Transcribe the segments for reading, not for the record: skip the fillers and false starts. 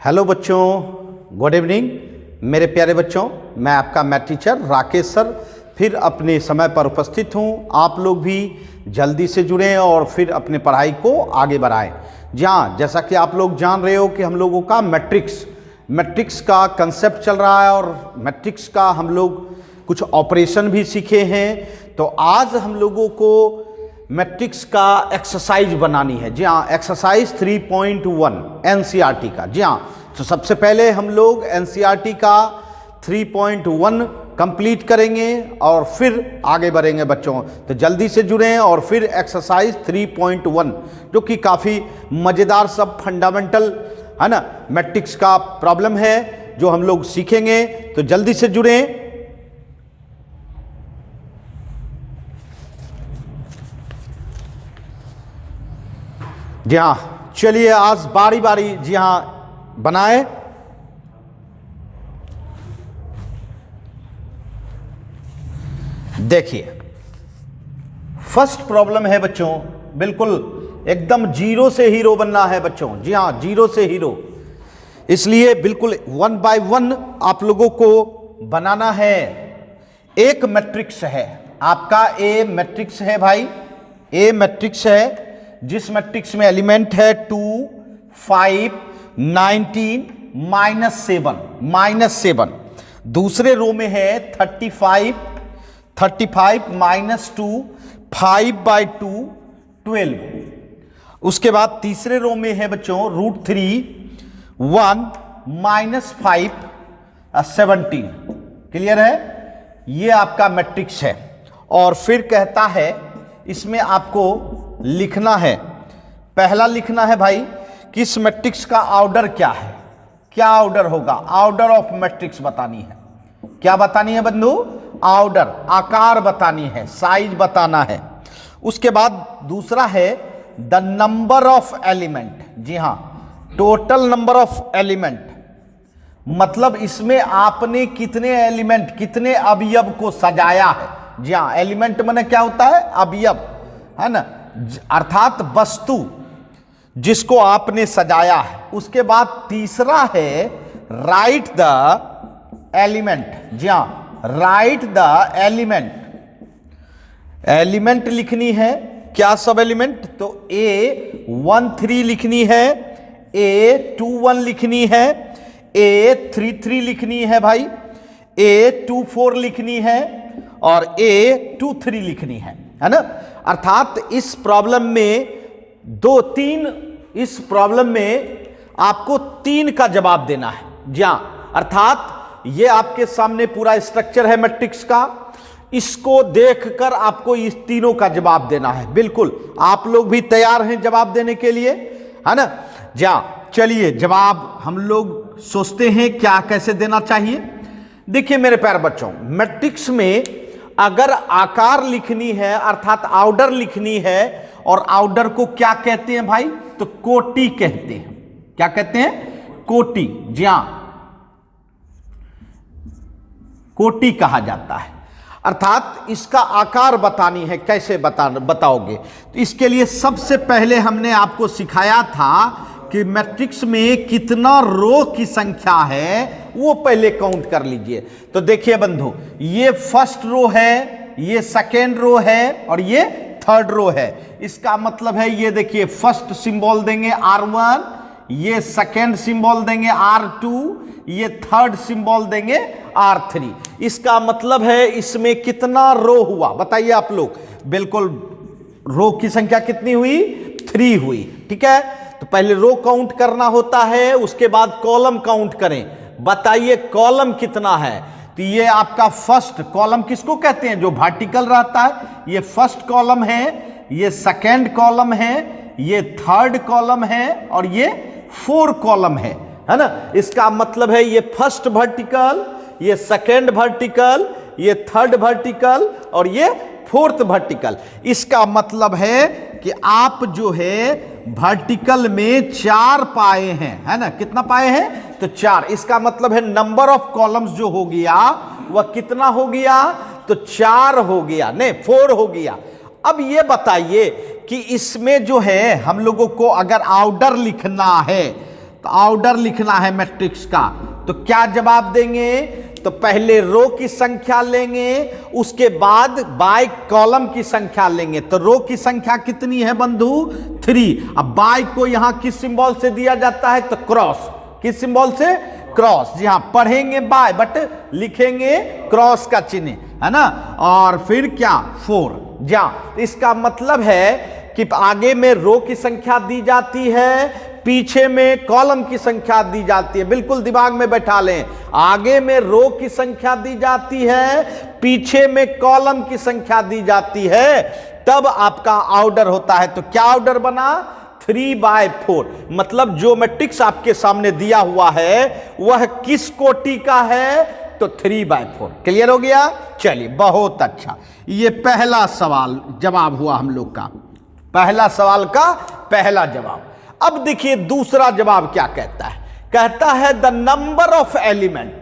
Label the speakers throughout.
Speaker 1: Hello बच्चों, good evening मेरे प्यारे बच्चों। मैं आपका मैथ टीचर राकेश सर फिर अपने समय पर उपस्थित हूँ। आप लोग भी जल्दी से जुड़ें और फिर अपने पढ़ाई को आगे बढ़ाएं। जी हाँ, जैसा कि आप लोग जान रहे हो कि हम लोगों का मैट्रिक्स का कंसेप्ट चल रहा है और मैट्रिक्स का हम लोग कुछ ऑपरेशन भी सीखे हैं। तो आज हम लोगों को मैट्रिक्स का एक्सरसाइज बनानी है। जी हाँ, एक्सरसाइज 3.1 एनसीईआरटी का। जी हाँ, तो सबसे पहले हम लोग एनसीईआरटी का 3.1 कंप्लीट करेंगे और फिर आगे बढ़ेंगे बच्चों। तो जल्दी से जुड़ें और फिर एक्सरसाइज 3.1 जो कि काफ़ी मज़ेदार सब फंडामेंटल है ना मैट्रिक्स का प्रॉब्लम है जो हम लोग सीखेंगे। तो जल्दी से जुड़ें। जी हाँ, चलिए आज बारी बारी जी हाँ बनाए। देखिए फर्स्ट प्रॉब्लम है बच्चों, बिल्कुल एकदम जीरो से हीरो बनना है बच्चों। जी हाँ, जीरो से हीरो, इसलिए बिल्कुल 1 बाय 1 आप लोगों को बनाना है। एक मैट्रिक्स है आपका, ए मैट्रिक्स है भाई, ए मैट्रिक्स है जिस मैट्रिक्स में एलिमेंट है 2, 5, 19, -7। दूसरे रो में है 35, -2, 5/2, 12। उसके बाद तीसरे रो में है बच्चों √3, 1, -5, 17। क्लियर है? ये आपका मैट्रिक्स है। और फिर कहता है इसमें आपको लिखना है, पहला लिखना है भाई कि इस मैट्रिक्स का ऑर्डर क्या है। क्या ऑर्डर होगा? ऑर्डर ऑफ मैट्रिक्स बतानी है। क्या बतानी है बंधु? ऑर्डर, आकार बतानी है, साइज बताना है। उसके बाद दूसरा है द नंबर ऑफ एलिमेंट। जी हां, टोटल नंबर ऑफ एलिमेंट, मतलब इसमें आपने कितने एलिमेंट, कितने अवयव को सजाया है। जी हां, एलिमेंट माने क्या होता है? अवयव, है ना, अर्थात वस्तु जिसको आपने सजाया है। उसके बाद तीसरा है राइट द एलिमेंट। जी हां, राइट द एलिमेंट, एलिमेंट लिखनी है। क्या सब एलिमेंट? तो A13 लिखनी है, A21 लिखनी है, A33 लिखनी है भाई, A24 लिखनी है और A23 लिखनी है ना। अर्थात इस प्रॉब्लम में इस प्रॉब्लम में आपको 3 का जवाब देना है। जी हां, अर्थात ये आपके सामने पूरा स्ट्रक्चर है मैट्रिक्स का, इसको देखकर आपको इस तीनों का जवाब देना है। बिल्कुल आप लोग भी तैयार हैं जवाब देने के लिए, है ना? जी हां, चलिए जवाब हम लोग सोचते हैं क्या कैसे देना चाहिए। देखिए मेरे प्यारे बच्चों, मैट्रिक्स में अगर आकार लिखनी है अर्थात ऑर्डर लिखनी है, और ऑर्डर को क्या कहते हैं भाई? तो कोटि कहते हैं। क्या कहते हैं? कोटि। जी हां, कोटि कहा जाता है। अर्थात इसका आकार बतानी है। कैसे बताओगे? तो इसके लिए सबसे पहले हमने आपको सिखाया था कि मैट्रिक्स में कितना रो की संख्या है वो पहले काउंट कर लीजिए। तो देखिए बंधु, ये फर्स्ट रो है, ये सेकेंड रो है और ये थर्ड रो है। इसका मतलब है ये देखिए, फर्स्ट सिंबल देंगे R1, ये सेकेंड सिंबल देंगे R2, ये थर्ड सिंबल देंगे R3। इसका मतलब है इसमें कितना रो हुआ बताइए आप लोग। बिल्कुल, रो की संख्या कितनी हुई? 3 हुई। ठीक है, तो पहले रो काउंट करना होता है, उसके बाद कॉलम काउंट करें। बताइए कॉलम कितना है? तो ये आपका फर्स्ट कॉलम किसको कहते हैं? जो वर्टिकल रहता है। ये फर्स्ट कॉलम है, ये सेकेंड कॉलम है, ये थर्ड कॉलम है और ये 4 कॉलम है ना। इसका मतलब है ये फर्स्ट वर्टिकल, ये सेकेंड वर्टिकल, ये थर्ड वर्टिकल और ये फोर्थ वर्टिकल। इसका मतलब है कि आप जो है वर्टिकल में 4 पाए हैं, है ना। कितना पाए हैं? तो 4। इसका मतलब है नंबर ऑफ कॉलम्स जो हो गया वह कितना हो गया? तो 4 हो गया, नहीं 4 हो गया। अब ये बताइए कि इसमें जो है हम लोगों को अगर ऑर्डर लिखना है तो ऑर्डर लिखना है मैट्रिक्स का, तो क्या जवाब देंगे? तो पहले रो की संख्या लेंगे, उसके बाद बाय कॉलम की संख्या लेंगे। तो रो की संख्या कितनी है बंधु? 3। अब बाय को यहां किस सिंबल से दिया जाता है? तो क्रॉस। किस सिंबल से? क्रॉस। जी हाँ, पढ़ेंगे बाय बट लिखेंगे क्रॉस का चिन्ह, है ना। और फिर क्या? 4। जी हाँ, इसका मतलब है कि आगे में रो की संख्या दी जाती है, पीछे में कॉलम की संख्या दी जाती है। बिल्कुल दिमाग में बैठा लें, आगे में रो की संख्या दी जाती है, पीछे में कॉलम की संख्या दी जाती है, तब आपका ऑर्डर होता है। तो क्या ऑर्डर बना? 3/4। मतलब जो मैट्रिक्स आपके सामने दिया हुआ है वह किस कोटि का है? तो 3/4। क्लियर हो गया? चलिए, बहुत अच्छा। ये पहला सवाल जवाब हुआ हम लोग का, पहला सवाल का पहला जवाब। अब देखिए दूसरा जवाब क्या कहता है? कहता है द नंबर ऑफ एलिमेंट,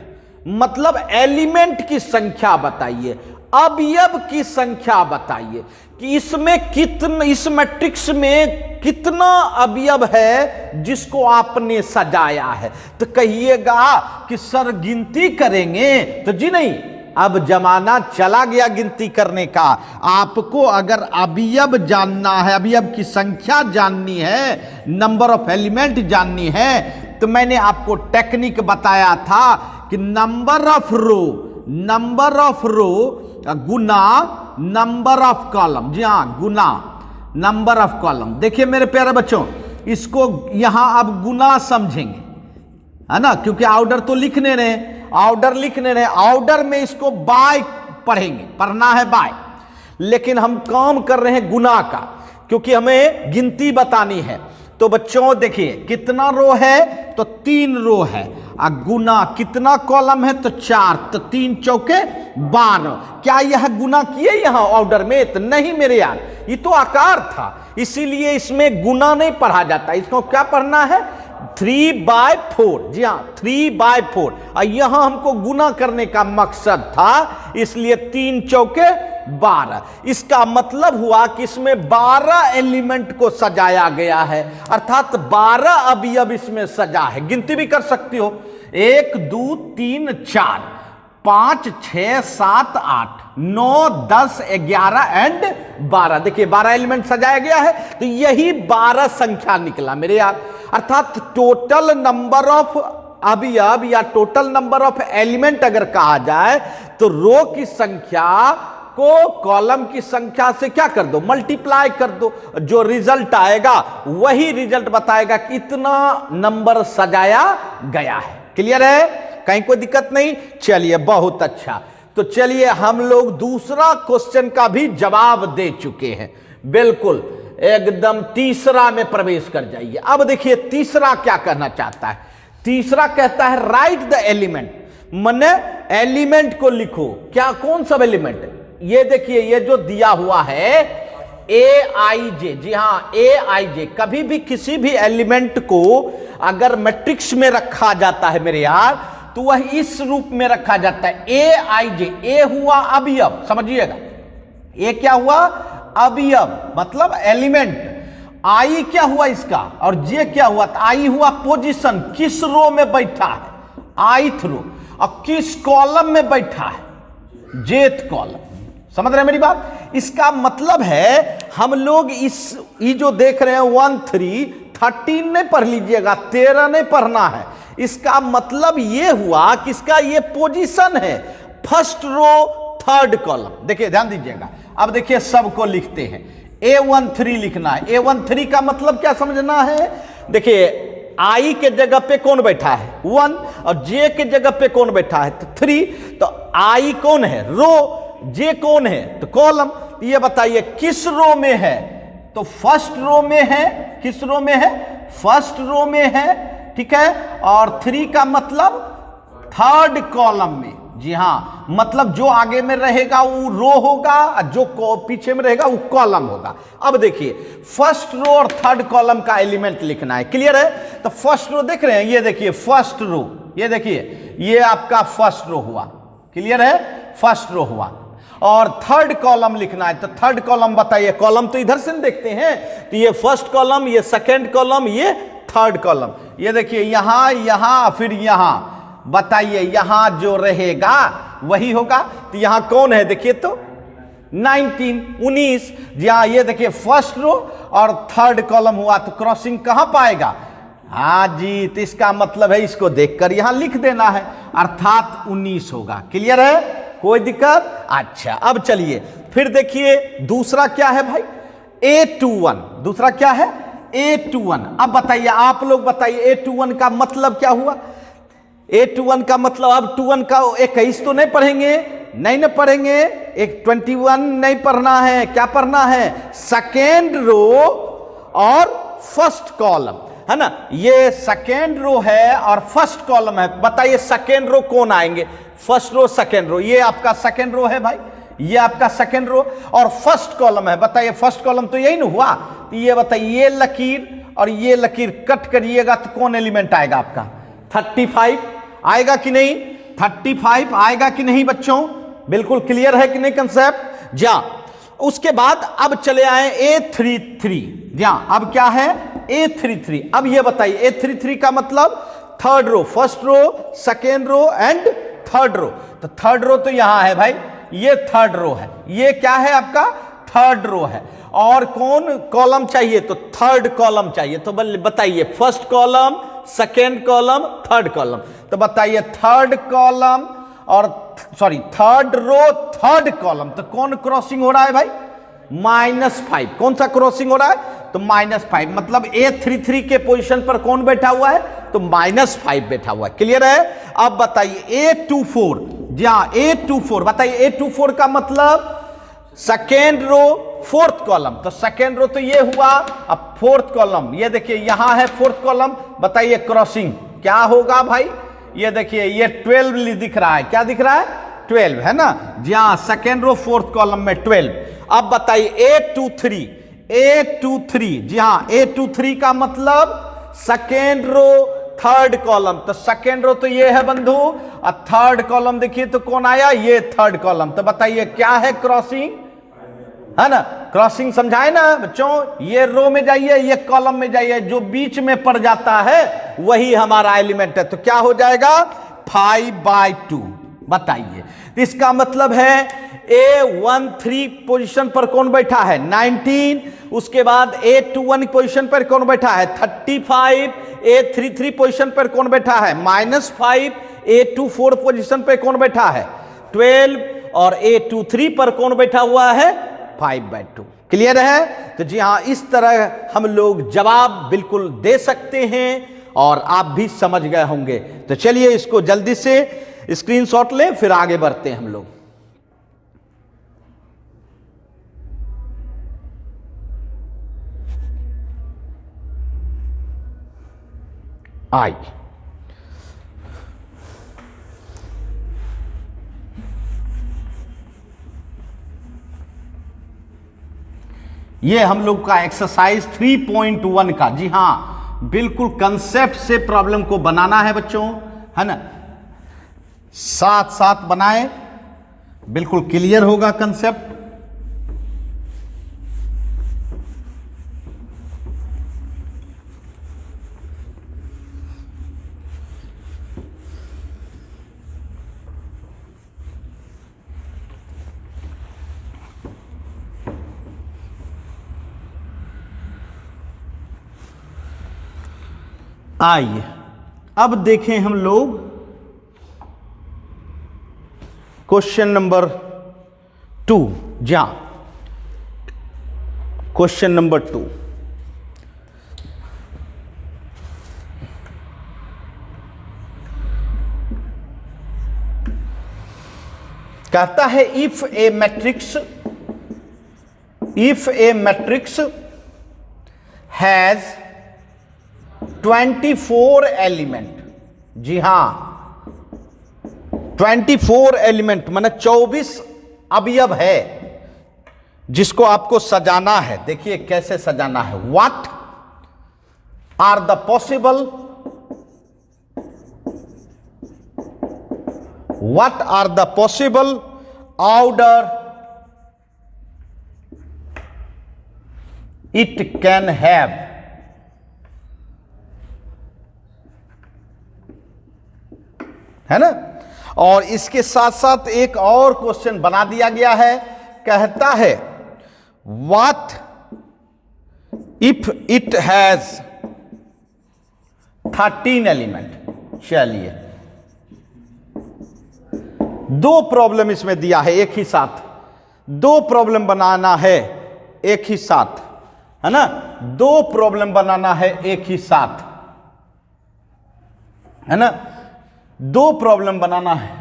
Speaker 1: मतलब एलिमेंट की संख्या बताइए, अवयव की संख्या बताइए कि इसमें कितना, इस मैट्रिक्स में कितना अवयव है जिसको आपने सजाया है। तो कहिएगा कि सर गिनती करेंगे, तो जी नहीं, अब जमाना चला गया गिनती करने का। आपको अगर अवयव जानना है, अवयव की संख्या जाननी है, नंबर ऑफ एलिमेंट जाननी है, तो मैंने आपको टेक्निक बताया था कि नंबर ऑफ रो गुना नंबर ऑफ कॉलम। जी हाँ, गुना नंबर ऑफ कॉलम। देखिए मेरे प्यारे बच्चों, इसको यहां अब गुना समझेंगे, है ना, क्योंकि ऑर्डर तो लिखने रहे, ऑर्डर लिखने रहे, ऑर्डर में इसको बाय पढ़ेंगे, पढ़ना है बाय, लेकिन हम काम कर रहे हैं गुना का, क्योंकि हमें गिनती बतानी है। तो बच्चों देखिए कितना रो है? तो 3 रो है। गुना कितना कॉलम है? तो 4। तो 3 चौके 12। क्या यह गुना किए यहां ऑर्डर में? तो नहीं मेरे यार, ये तो आकार था, इसीलिए इसमें गुना नहीं पढ़ा जाता। इसको क्या पढ़ना है? 3/4। जी हाँ, 3/4। और यहां हमको गुना करने का मकसद था, इसलिए 3 चौके 12। इसका मतलब हुआ कि इसमें 12 एलिमेंट को सजाया गया है, अर्थात 12 अवयव इसमें सजा है। गिनती भी कर सकती हो, 1 2 3 4 5 6 7 8 9 10 11 एंड 12। देखिए 12 एलिमेंट सजाया गया है, तो यही 12 संख्या निकला मेरे यार। अर्थात टोटल नंबर ऑफ अवयव या टोटल नंबर ऑफ एलिमेंट अगर कहा जाए, तो रो की संख्या को कॉलम की संख्या से क्या कर दो? मल्टीप्लाई कर दो। जो रिजल्ट आएगा वही रिजल्ट बताएगा कि इतना नंबर सजाया गया है। क्लियर है? कहीं कोई दिक्कत नहीं? चलिए, बहुत अच्छा। तो चलिए हम लोग दूसरा क्वेश्चन का भी जवाब दे चुके हैं, बिल्कुल एकदम तीसरा में प्रवेश कर जाइए। अब देखिए तीसरा क्या कहना चाहता है? तीसरा कहता है राइट द एलिमेंट, माने एलिमेंट को लिखो। क्या, कौन सा एलिमेंट? ये देखिए, ये जो दिया हुआ है AIJ। जी हाँ, AIJ। कभी भी किसी भी एलिमेंट को अगर मैट्रिक्स में रखा जाता है मेरे यार, तो वह इस रूप में रखा जाता है, AIJ। ए हुआ अवयव, समझिएगा, ए क्या हुआ? अवयव, मतलब एलिमेंट। आई क्या हुआ इसका, और जे क्या हुआ? तो आई हुआ पोजीशन, किस रो में बैठा है? आइथ रो। और किस कॉलम में बैठा है? जेथ कॉलम। समझ रहे हैं मेरी बात? इसका मतलब है हम लोग ये जो देख रहे हैं 1 3 13 नहीं पढ़ लीजिएगा, 13 नहीं पढ़ना है। इसका मतलब ये हुआ कि इसका ये पोजीशन है, फर्स्ट रो थर्ड कॉलम। देखिए ध्यान दीजिएगा, अब देखिए सबको लिखते हैं, A13 लिखना है। A13 का मतलब क्या समझना है? देखिए आई के जगह पे कौन बैठा है? 1, और जे के जगह पे कौन बैठा है? तो 3। तो आई कौन है? रो। जे कौन है? तो कॉलम। ये बताइए किस रो में है? तो फर्स्ट रो में है। किस रो में है? फर्स्ट रो में है, ठीक है। और 3 का मतलब थर्ड कॉलम में। जी हां, मतलब जो आगे में रहेगा वो रो होगा, जो पीछे में रहेगा वो कॉलम होगा। अब देखिए फर्स्ट रो और थर्ड कॉलम का एलिमेंट लिखना है। क्लियर है? तो फर्स्ट रो देख रहे हैं, ये देखिए फर्स्ट रो, ये देखिए ये आपका फर्स्ट रो हुआ। क्लियर है? फर्स्ट रो हुआ। और थर्ड कॉलम लिखना है, तो थर्ड कॉलम बताइए। कॉलम तो इधर से देखते हैं, तो ये फर्स्ट कॉलम, ये सेकेंड कॉलम, ये थर्ड कॉलम। ये देखिए यहां यहां फिर यहां, बताइए यहां जो रहेगा वही होगा। तो यहां कौन है देखिए तो 19 जी हाँ। ये देखिए फर्स्ट रो और थर्ड कॉलम हुआ तो क्रॉसिंग कहां पाएगा? हाँ जी, तो इसका मतलब है इसको देखकर यहां लिख देना है, अर्थात 19 होगा। क्लियर है, कोई दिक्कत? अच्छा, अब चलिए फिर देखिए दूसरा क्या है भाई, A21। दूसरा क्या है? A21। अब बताइए आप लोग बताइए A21 का मतलब क्या हुआ? A21 का मतलब अब 21 का 21 तो नहीं पढ़ेंगे, नहीं ना पढ़ेंगे, एक 21 नहीं पढ़ना है, क्या पढ़ना है? सेकेंड रो और फर्स्ट कॉलम, है ना। ये सेकेंड रो है और फर्स्ट कॉलम है। बताइए सेकेंड रो कौन आएंगे? फर्स्ट रो सेकेंड रो, ये आपका सेकेंड रो है भाई, ये आपका सेकेंड रो और फर्स्ट कॉलम है। बताइए फर्स्ट कॉलम तो यही ना हुआ। तो ये बताइए ये लकीर और ये लकीर कट करिएगा तो कौन एलिमेंट आएगा आपका? 35 आएगा कि नहीं? 35 आएगा कि नहीं बच्चों? बिल्कुल क्लियर है कि नहीं कंसेप्ट? जा उसके बाद अब चले आए A33। जा अब क्या है? A33। अब ये बताइए A33 का मतलब third row, first row, second row and third row. तो थर्ड रो तो यहां है भाई, ये थर्ड रो है, ये क्या है आपका? थर्ड रो है। और कौन कॉलम चाहिए? तो थर्ड कॉलम चाहिए। तो बताइए first column, second column, third column. तो बताइए थर्ड कॉलम और sorry third row third column, तो कौन क्रॉसिंग हो रहा है भाई? -5। कौन सा क्रॉसिंग हो रहा है? तो -5। मतलब A33 के पोजीशन पर कौन बैठा हुआ है? तो -5 बैठा हुआ है। क्लियर है? अब बताइए A24। जी हाँ A24। बताइए A24 का मतलब सेकेंड रो फोर्थ कॉलम। तो सेकेंड रो तो ये हुआ, अब फोर्थ कॉलम ये देखिए यहां है फोर्थ कॉलम। बताइए क्रॉसिंग क्या होगा भाई? ये देखिए ये 12 दिख रहा है, क्या दिख रहा है? 12 है ना। जी हाँ, सेकेंड रो फोर्थ कॉलम में 12। अब बताइए A23। जी हाँ A23 का मतलब सेकेंड रो थर्ड कॉलम। तो सेकेंड रो तो ये है बंधु, और थर्ड कॉलम देखिए तो कौन आया? ये थर्ड कॉलम। तो बताइए क्या है क्रॉसिंग, है ना। क्रॉसिंग समझाए ना बच्चों? ये रो में जाइए, ये कॉलम में जाइए, जो बीच में पड़ जाता है वही हमारा एलिमेंट है। तो क्या हो जाएगा? 5/2। बताइए इसका मतलब है A13 पोजीशन पर कौन बैठा है? 19। उसके बाद A21 पोजीशन पर कौन बैठा है? 35। A33 पोजीशन पर कौन बैठा है? -5। A24 पोजीशन पर कौन बैठा है? 12। और A23 पर कौन बैठा हुआ है? 5/2। क्लियर है? तो जी हाँ, इस तरह हम लोग जवाब बिल्कुल दे सकते हैं और आप भी समझ गए होंगे। तो चलिए इसको जल्दी से स्क्रीनशॉट लें, फिर आगे बढ़ते हैं हम लोग। आइए ये हम लोग का एक्सरसाइज 3.1 का, जी हां बिल्कुल कंसेप्ट से प्रॉब्लम को बनाना है बच्चों, है ना। साथ साथ बनाए, बिल्कुल क्लियर होगा कंसेप्ट। आइए अब देखें हम लोग क्वेश्चन नंबर 2। जा क्वेश्चन नंबर 2 कहता है if a matrix has 24 element. जी हां 24 एलिमेंट माने 24 अवयव है जिसको आपको सजाना है। देखिए कैसे सजाना है। What are the possible order it can have. है ना। और इसके साथ साथ एक और क्वेश्चन बना दिया गया है, कहता है what if it has 13 element. चलिए, दो प्रॉब्लम इसमें दिया है एक ही साथ, दो प्रॉब्लम बनाना है एक ही साथ, है ना, दो प्रॉब्लम बनाना है एक ही साथ, है ना, दो प्रॉब्लम बनाना है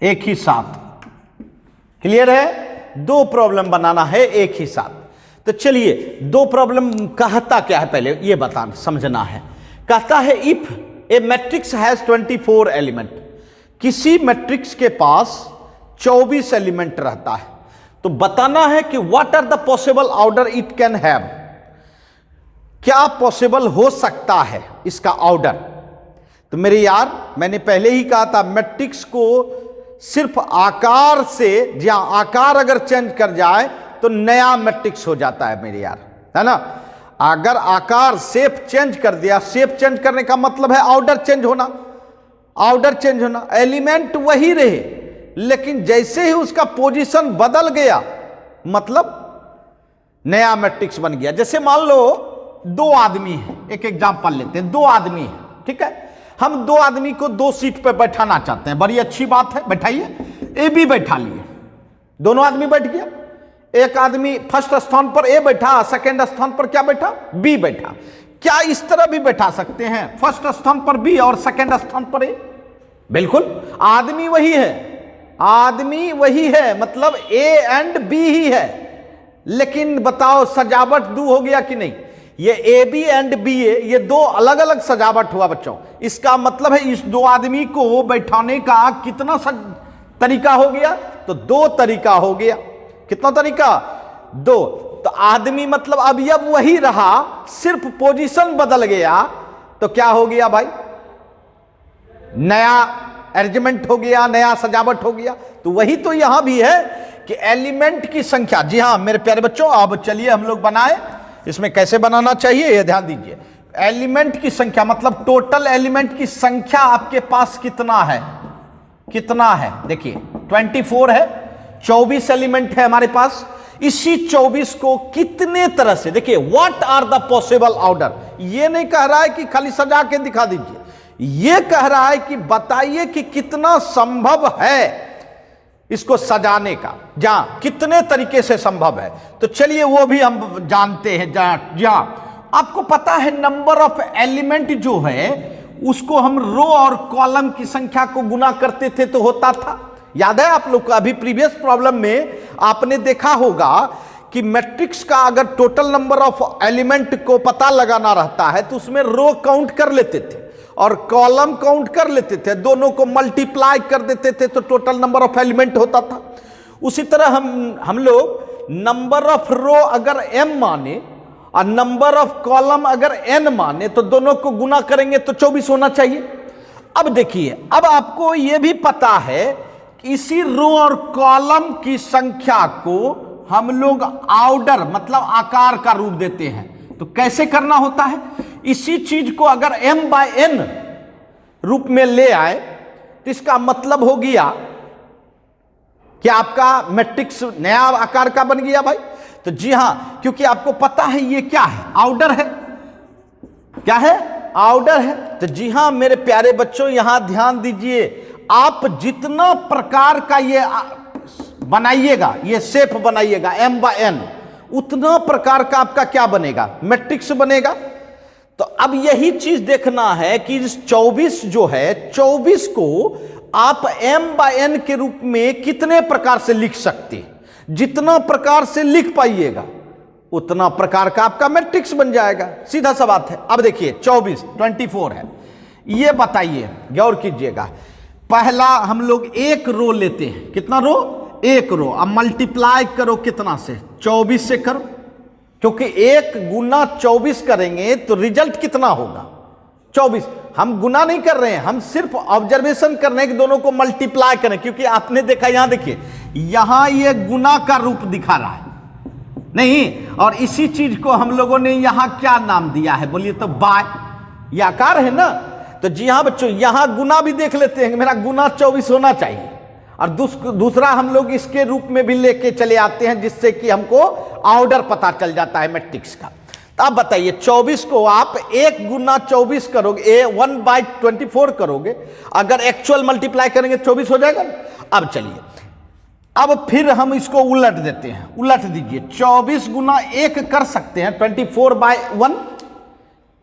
Speaker 1: एक ही साथ। क्लियर है? दो प्रॉब्लम बनाना है एक ही साथ। तो चलिए, दो प्रॉब्लम कहता क्या है पहले ये बताना समझना है। कहता है if a matrix has 24 element, किसी मैट्रिक्स के पास 24 एलिमेंट रहता है, तो बताना है कि what are the possible order it can have, क्या पॉसिबल हो सकता है इसका ऑर्डर। तो मेरे यार, मैंने पहले ही कहा था मैट्रिक्स को सिर्फ आकार से, जहां आकार अगर चेंज कर जाए तो नया मैट्रिक्स हो जाता है मेरे यार, है ना। अगर आकार शेप चेंज कर दिया, शेप चेंज करने का मतलब है ऑर्डर चेंज होना, ऑर्डर चेंज होना, एलिमेंट वही रहे लेकिन जैसे ही उसका पोजीशन बदल गया मतलब नया मैट्रिक्स बन गया। जैसे मान लो दो आदमी हैं, एक एग्जांपल लेते हैं, दो आदमी हैं, ठीक है, हम दो आदमी को दो सीट पर बैठाना चाहते हैं, बड़ी अच्छी बात है, बैठाइए, ए बी बैठा लिए, दोनों आदमी बैठ गया, एक आदमी फर्स्ट स्थान पर ए बैठा, सेकंड स्थान पर क्या बैठा, बी बैठा। क्या इस तरह भी बैठा सकते हैं, फर्स्ट स्थान पर बी और सेकंड स्थान पर ए? बिल्कुल, आदमी वही है, आदमी वही है, मतलब ए एंड बी ही है, लेकिन बताओ सजावट दो हो गया कि नहीं। ये ए बी एंड बी ए, ये दो अलग अलग सजावट हुआ बच्चों। इसका मतलब है इस दो आदमी को बैठाने का कितना तरीका हो गया, तो दो तरीका हो गया। कितना तरीका? दो। तो आदमी मतलब अब वही रहा, सिर्फ पोजीशन बदल गया, तो क्या हो गया भाई, नया अरेंजमेंट हो गया, नया सजावट हो गया। तो वही तो यहां भी है कि एलिमेंट की संख्या, जी हां मेरे प्यारे बच्चों, अब चलिए हम लोग बनाए, इसमें कैसे बनाना चाहिए ये ध्यान दीजिए। एलिमेंट की संख्या मतलब टोटल एलिमेंट की संख्या आपके पास कितना है, कितना है, देखिए 24 है, 24 एलिमेंट है हमारे पास। इसी 24 को कितने तरह से, देखिए what are the possible order, ये नहीं कह रहा है कि खाली सजा के दिखा दीजिए, ये कह रहा है कि बताइए कि कितना संभव है इसको सजाने का, जहां कितने तरीके से संभव है। तो चलिए वो भी हम जानते हैं। जहां आपको पता है नंबर ऑफ एलिमेंट जो है उसको हम रो और कॉलम की संख्या को गुना करते थे तो होता था, याद है आप लोग को? अभी प्रीवियस प्रॉब्लम में आपने देखा होगा कि मैट्रिक्स का अगर टोटल नंबर ऑफ एलिमेंट को पता लगाना रहता है तो उसमें रो काउंट कर लेते थे और कॉलम काउंट कर लेते थे, दोनों को मल्टीप्लाई कर देते थे तो टोटल नंबर ऑफ एलिमेंट होता था। उसी तरह हम लोग नंबर ऑफ रो अगर m माने और नंबर ऑफ कॉलम अगर n माने तो दोनों को गुना करेंगे तो 24 होना चाहिए। अब देखिए, अब आपको यह भी पता है कि इसी रो और कॉलम की संख्या को हम लोग ऑर्डर मतलब आकार का रूप देते हैं। तो कैसे करना होता है, इसी चीज को अगर m/n रूप में ले आए तो इसका मतलब हो गया कि आपका मैट्रिक्स नया आकार का बन गया भाई। तो जी हां, क्योंकि आपको पता है ये क्या है, ऑर्डर है, क्या है, ऑर्डर है। तो जी हां मेरे प्यारे बच्चों, यहां ध्यान दीजिए, आप जितना प्रकार का ये बनाइएगा, ये शेप बनाइएगा m/n, उतना प्रकार का आपका क्या बनेगा, मैट्रिक्स बनेगा। तो अब यही चीज देखना है कि 24 जो है, 24 को आप m/n के रूप में कितने प्रकार से लिख सकते हैं। जितना प्रकार से लिख पाइएगा उतना प्रकार का आपका मैट्रिक्स बन जाएगा, सीधा सा बात है। अब देखिए 24 है, ये बताइए, गौर कीजिएगा। पहला हम लोग एक रो लेते हैं, कितना रो, एक रो। अब मल्टीप्लाई करो कितना से, 24 से करो, क्योंकि 1 गुना 24 करेंगे तो रिजल्ट कितना होगा, 24। हम गुना नहीं कर रहे हैं, हम सिर्फ ऑब्जर्वेशन कर रहे हैं कि दोनों को मल्टीप्लाई करें, क्योंकि आपने देखा यहां देखिए, यहां ये गुना का रूप दिखा रहा है नहीं, और इसी चीज को हम लोगों ने यहां क्या नाम दिया है बोलिए तो, बाय, ये आकार है ना। तो जी हाँ बच्चों, यहां गुना भी देख लेते हैं, मेरा गुना 24 होना चाहिए, और दूसरा हम लोग इसके रूप में भी लेके चले आते हैं, जिससे कि हमको ऑर्डर पता चल जाता है मैट्रिक्स का। तो आप बताइए 24 को आप 1 गुना 24 करोगे, 1/24 करोगे, अगर एक्चुअल मल्टीप्लाई करेंगे 24 हो जाएगा। अब चलिए, अब फिर हम इसको उलट देते हैं, उलट दीजिए, 24 गुना 1 कर सकते हैं, 24/1,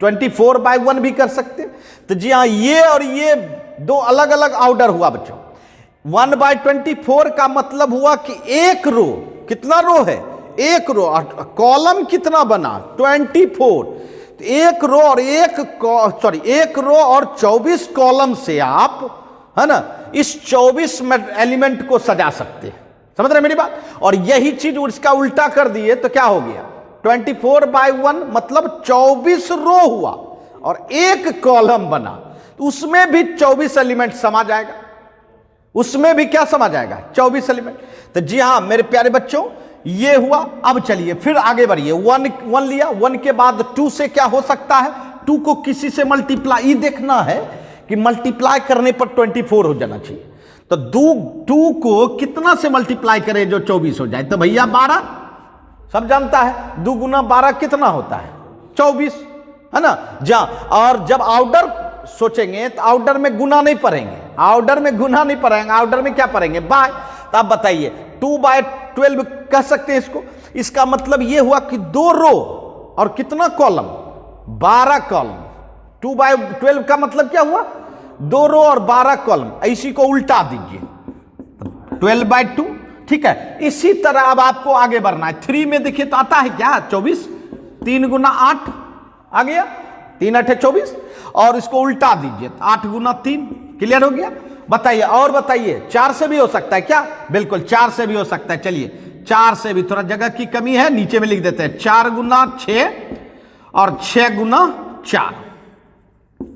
Speaker 1: 24/1 भी कर सकते हैं। तो जी हाँ, ये और ये दो अलग अलग ऑर्डर हुआ बच्चों। 1/24 का मतलब हुआ कि एक रो, कितना रो है, एक रो, कॉलम कितना बना 24, तो एक रो और एक रो और 24 कॉलम से आप, है ना, इस 24 एलिमेंट को सजा सकते हैं। समझ रहे मेरी बात? और यही चीज उसका उल्टा कर दिए तो क्या हो गया, 24/1 मतलब 24 रो हुआ और एक कॉलम बना, तो उसमें भी 24 एलिमेंट समा जाएगा, उसमें भी क्या समा जाएगा, 24 एलिमेंट। तो जी हां मेरे प्यारे बच्चों, ये हुआ। अब चलिए फिर आगे बढ़िए, 1 लिया, 1 के बाद 2 से क्या हो सकता है, 2 को किसी से मल्टीप्लाई देखना है कि मल्टीप्लाई करने पर 24 हो जाना चाहिए। तो 2 को कितना से मल्टीप्लाई करें जो 24 हो जाए, तो भैया 12, सब जानता है 2 गुना 12 कितना होता है, 24, है ना। और जब ऑर्डर सोचेंगे तो ऑर्डर में गुना नहीं पढ़ेंगे, ऑर्डर में गुना नहीं पढ़ेंगे, ऑर्डर में क्या पढ़ेंगे, बाय। तो आप बताइए 2/12 कह सकते हैं इसको। इसका मतलब यह हुआ कि 2 रो और कितना कॉलम, 12 कॉलम। 2/12 का मतलब क्या हुआ, 2 रो और 12 कॉलम। इसी को उल्टा दीजिए, 12/2, ठीक है। इसी तरह अब आपको आगे बढ़ना है। 3 में देखिए तो आता है क्या, 24, 3 गुना 8 आ गया, 3 8 24, और इसको उल्टा दीजिए 8 गुना 3, क्लियर हो गया। बताइए, और बताइए 4 से भी हो सकता है क्या, बिल्कुल 4 से भी हो सकता है। चलिए 4 से भी, थोड़ा जगह की कमी है, नीचे में लिख देते हैं, 4 गुना 6 और 6 गुना 4,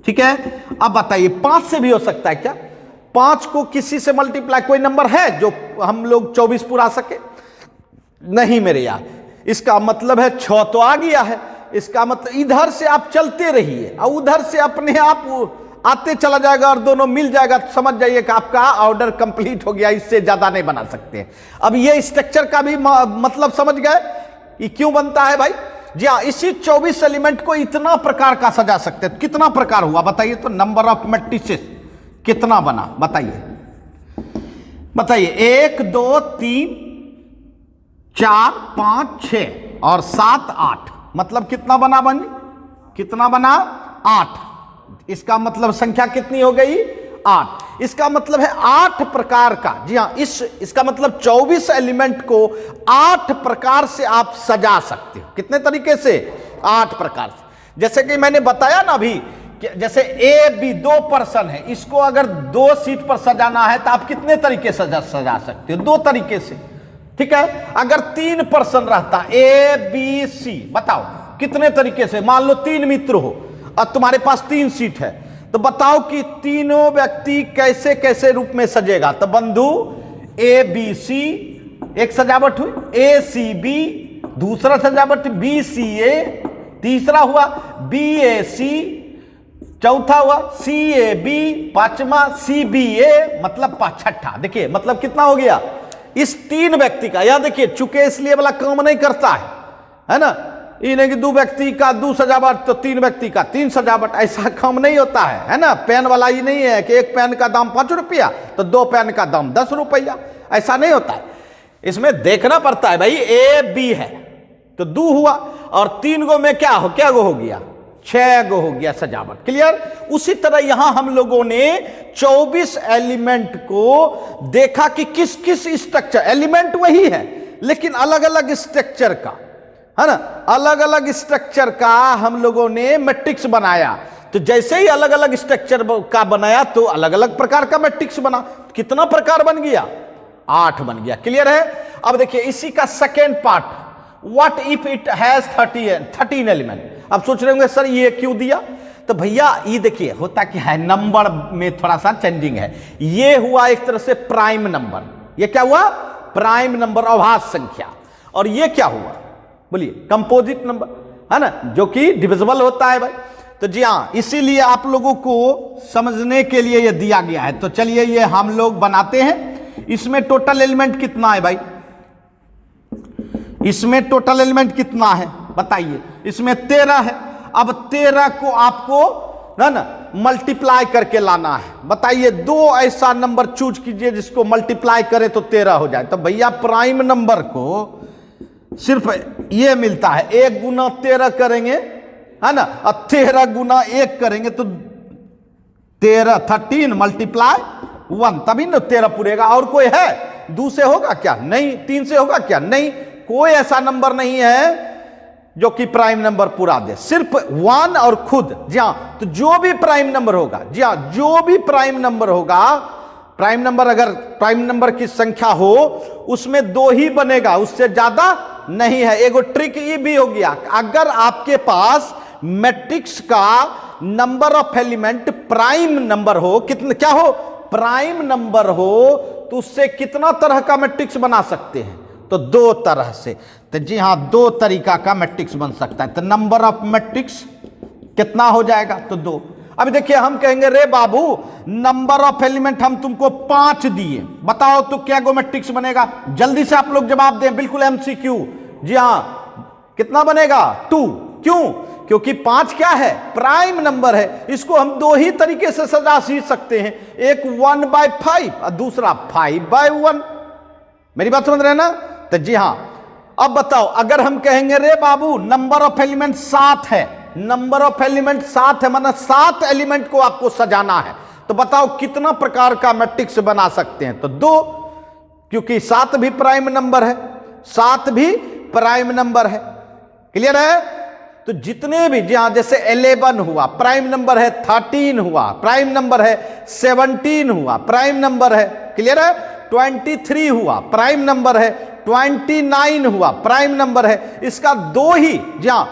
Speaker 1: ठीक है। अब बताइए 5 से भी हो सकता है क्या, 5 को किसी से मल्टीप्लाई, कोई नंबर है जो हम लोग 24 पुरा सके, नहीं मेरे यार। इसका मतलब है 6 तो आ गया है, इसका मतलब इधर से आप चलते रहिए और उधर से अपने आप आते चला जाएगा और दोनों मिल जाएगा, तो समझ जाइए कि आपका ऑर्डर कंप्लीट हो गया, इससे ज्यादा नहीं बना सकते। अब ये स्ट्रक्चर का भी मतलब समझ गए कि क्यों बनता है भाई। जी हाँ, इसी 24 एलिमेंट को इतना प्रकार का सजा सकते हैं। कितना प्रकार हुआ बताइए, तो नंबर ऑफ मैट्रिसेस कितना बना बताइए, बताइए 1 2 3 4 5 6 और 7 8, मतलब कितना बना बनी, कितना बना 8। इसका मतलब संख्या कितनी हो गई, 8। इसका मतलब है 8 प्रकार का, जी हाँ, इसका मतलब 24 एलिमेंट को 8 प्रकार से आप सजा सकते हो। कितने तरीके से, 8 प्रकार से। जैसे कि मैंने बताया ना अभी, जैसे ए बी 2 पर्सन है, इसको अगर 2 सीट पर सजाना है तो आप कितने तरीके से सजा सकते हो, 2 तरीके से, ठीक है। अगर 3 पर्सन रहता, ए बी सी, बताओ कितने तरीके से। मान लो 3 मित्र हो और तुम्हारे पास 3 सीट है, तो बताओ कि तीनों व्यक्ति कैसे कैसे रूप में सजेगा। तो बंधु ए बी सी एक सजावट हुई, ए सी बी दूसरा सजावट, बी सी ए तीसरा हुआ, बी ए सी चौथा हुआ, सी ए बी पांचवा, सी बी ए मतलब छठा। देखिए मतलब कितना हो गया इस 3 व्यक्ति का। यहां देखिए चूंकि इसलिए वाला काम नहीं करता है ना, ये नहीं कि 2 व्यक्ति का 2 सजावट तो 3 व्यक्ति का 3 सजावट, ऐसा काम नहीं होता है ना। पेन वाला ये नहीं है कि एक पेन का दाम 5 रुपया तो 2 पेन का दाम 10 रुपया, ऐसा नहीं होता है। इसमें देखना पड़ता है भाई, ए बी है तो 2 हुआ और 3 गो में क्या गो हो गया, 6 गो हो गया सजावट, क्लियर। उसी तरह यहां हम लोगों ने 24 एलिमेंट को देखा कि किस किस स्ट्रक्चर, एलिमेंट वही है लेकिन अलग अलग स्ट्रक्चर का, है ना, अलग अलग स्ट्रक्चर का हम लोगों ने मैट्रिक्स बनाया। तो जैसे ही अलग अलग स्ट्रक्चर का बनाया तो अलग अलग प्रकार का मैट्रिक्स बना। कितना प्रकार बन गया, 8 बन गया, क्लियर है। अब देखिए इसी का second part, what if it has 13 element. अब सोच रहे होंगे सर ये क्यों दिया, तो भैया ये देखिए होता क्या है, नंबर में थोड़ा सा चेंजिंग है। ये हुआ एक तरह से प्राइम नंबर, ये क्या हुआ, प्राइम नंबर, अभाज्य संख्या। और ये क्या हुआ बोलिए, कंपोजिट नंबर, है ना, जो कि डिविजिबल होता है भाई। तो जी हाँ, इसीलिए आप लोगों को समझने के लिए ये दिया गया है। तो चलिए ये हम लोग बनाते हैं। इसमें टोटल एलिमेंट कितना है भाई? इसमें टोटल एलिमेंट कितना है बताइए? इसमें 13 है। अब 13 को आपको ना मल्टीप्लाई करके लाना है। बताइए, दो ऐसा नंबर चूज कीजिए जिसको मल्टीप्लाई करें तो 13 हो जाए। तो भैया प्राइम नंबर को सिर्फ ये मिलता है, 1 गुना 13 करेंगे, है ना, और 13 गुना 1 करेंगे तो 13 मल्टीप्लाई 1, तभी ना 13 पूरेगा। और कोई है? 2 से होगा क्या? नहीं। 3 से होगा क्या? नहीं। कोई ऐसा नंबर नहीं है जो कि प्राइम नंबर पूरा दे, सिर्फ 1 और खुद। जी हां, तो जो भी प्राइम नंबर होगा, जी हां, जो भी प्राइम नंबर होगा, प्राइम नंबर अगर प्राइम नंबर की संख्या हो उसमें 2 ही बनेगा, उससे ज्यादा नहीं है। एगो ट्रिक ये भी हो गया, अगर आपके पास मैट्रिक्स का number of element prime number हो, कितना क्या हो? प्राइम नंबर हो, तो उससे कितना तरह का मैट्रिक्स बना सकते हैं? तो 2 तरह से। तो जी हां, 2 तरीका का मैट्रिक्स बन सकता है। तो नंबर ऑफ मैट्रिक्स कितना हो जाएगा? तो 2। अब देखिए, हम कहेंगे रे बाबू नंबर ऑफ एलिमेंट हम तुमको 5 दिए, बताओ तो क्या गो मैट्रिक्स बनेगा? जल्दी से आप लोग जवाब दें, बिल्कुल एमसीक्यू। जी हां, कितना बनेगा? 2। क्यों? क्योंकि 5 क्या है? प्राइम नंबर है। इसको हम 2 ही तरीके से सजा सकते हैं, एक 1/5 और दूसरा 5/1। मेरी बात समझ रहे हैं ना? तो जी हां, अब बताओ, अगर हम कहेंगे रे बाबू नंबर ऑफ एलिमेंट 7 है, नंबर ऑफ एलिमेंट 7 है, मतलब 7 एलिमेंट को आपको सजाना है, तो बताओ कितना प्रकार का मैट्रिक्स बना सकते हैं? तो 2, क्योंकि 7 भी प्राइम नंबर है, 7 भी प्राइम नंबर है। क्लियर है? तो जितने भी, जी हां, जैसे 11 हुआ प्राइम नंबर है, 13 हुआ प्राइम नंबर है, 17 हुआ प्राइम नंबर है। क्लियर है? 23 हुआ प्राइम नंबर है, 29 हुआ प्राइम नंबर है। इसका 2 ही, जी हां,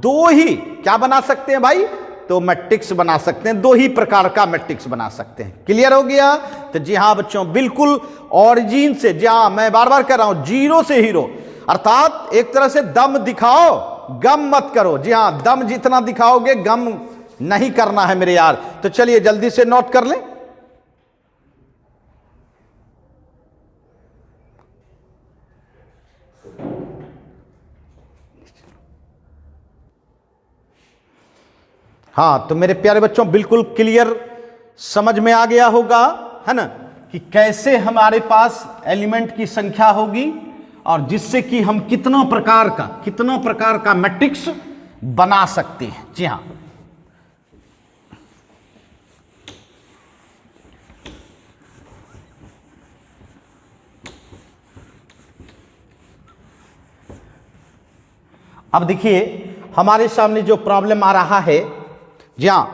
Speaker 1: 2 ही क्या बना सकते हैं भाई? तो मैट्रिक्स बना सकते हैं, 2 ही प्रकार का मैट्रिक्स बना सकते हैं। क्लियर हो गया? तो जी हां बच्चों, बिल्कुल ऑरिजिन से, जी हां, मैं बार बार कह रहा हूं, जीरो से हीरो, अर्थात एक तरह से दम दिखाओ, गम मत करो। जी हां, दम जितना दिखाओगे गम नहीं करना है मेरे यार। तो चलिए जल्दी से नोट कर लें। हाँ, तो मेरे प्यारे बच्चों, बिल्कुल क्लियर समझ में आ गया होगा, है ना, कि कैसे हमारे पास एलिमेंट की संख्या होगी और जिससे कि हम कितना प्रकार का मैट्रिक्स बना सकते हैं। जी हाँ, अब देखिए हमारे सामने जो प्रॉब्लम आ रहा है, जी हाँ,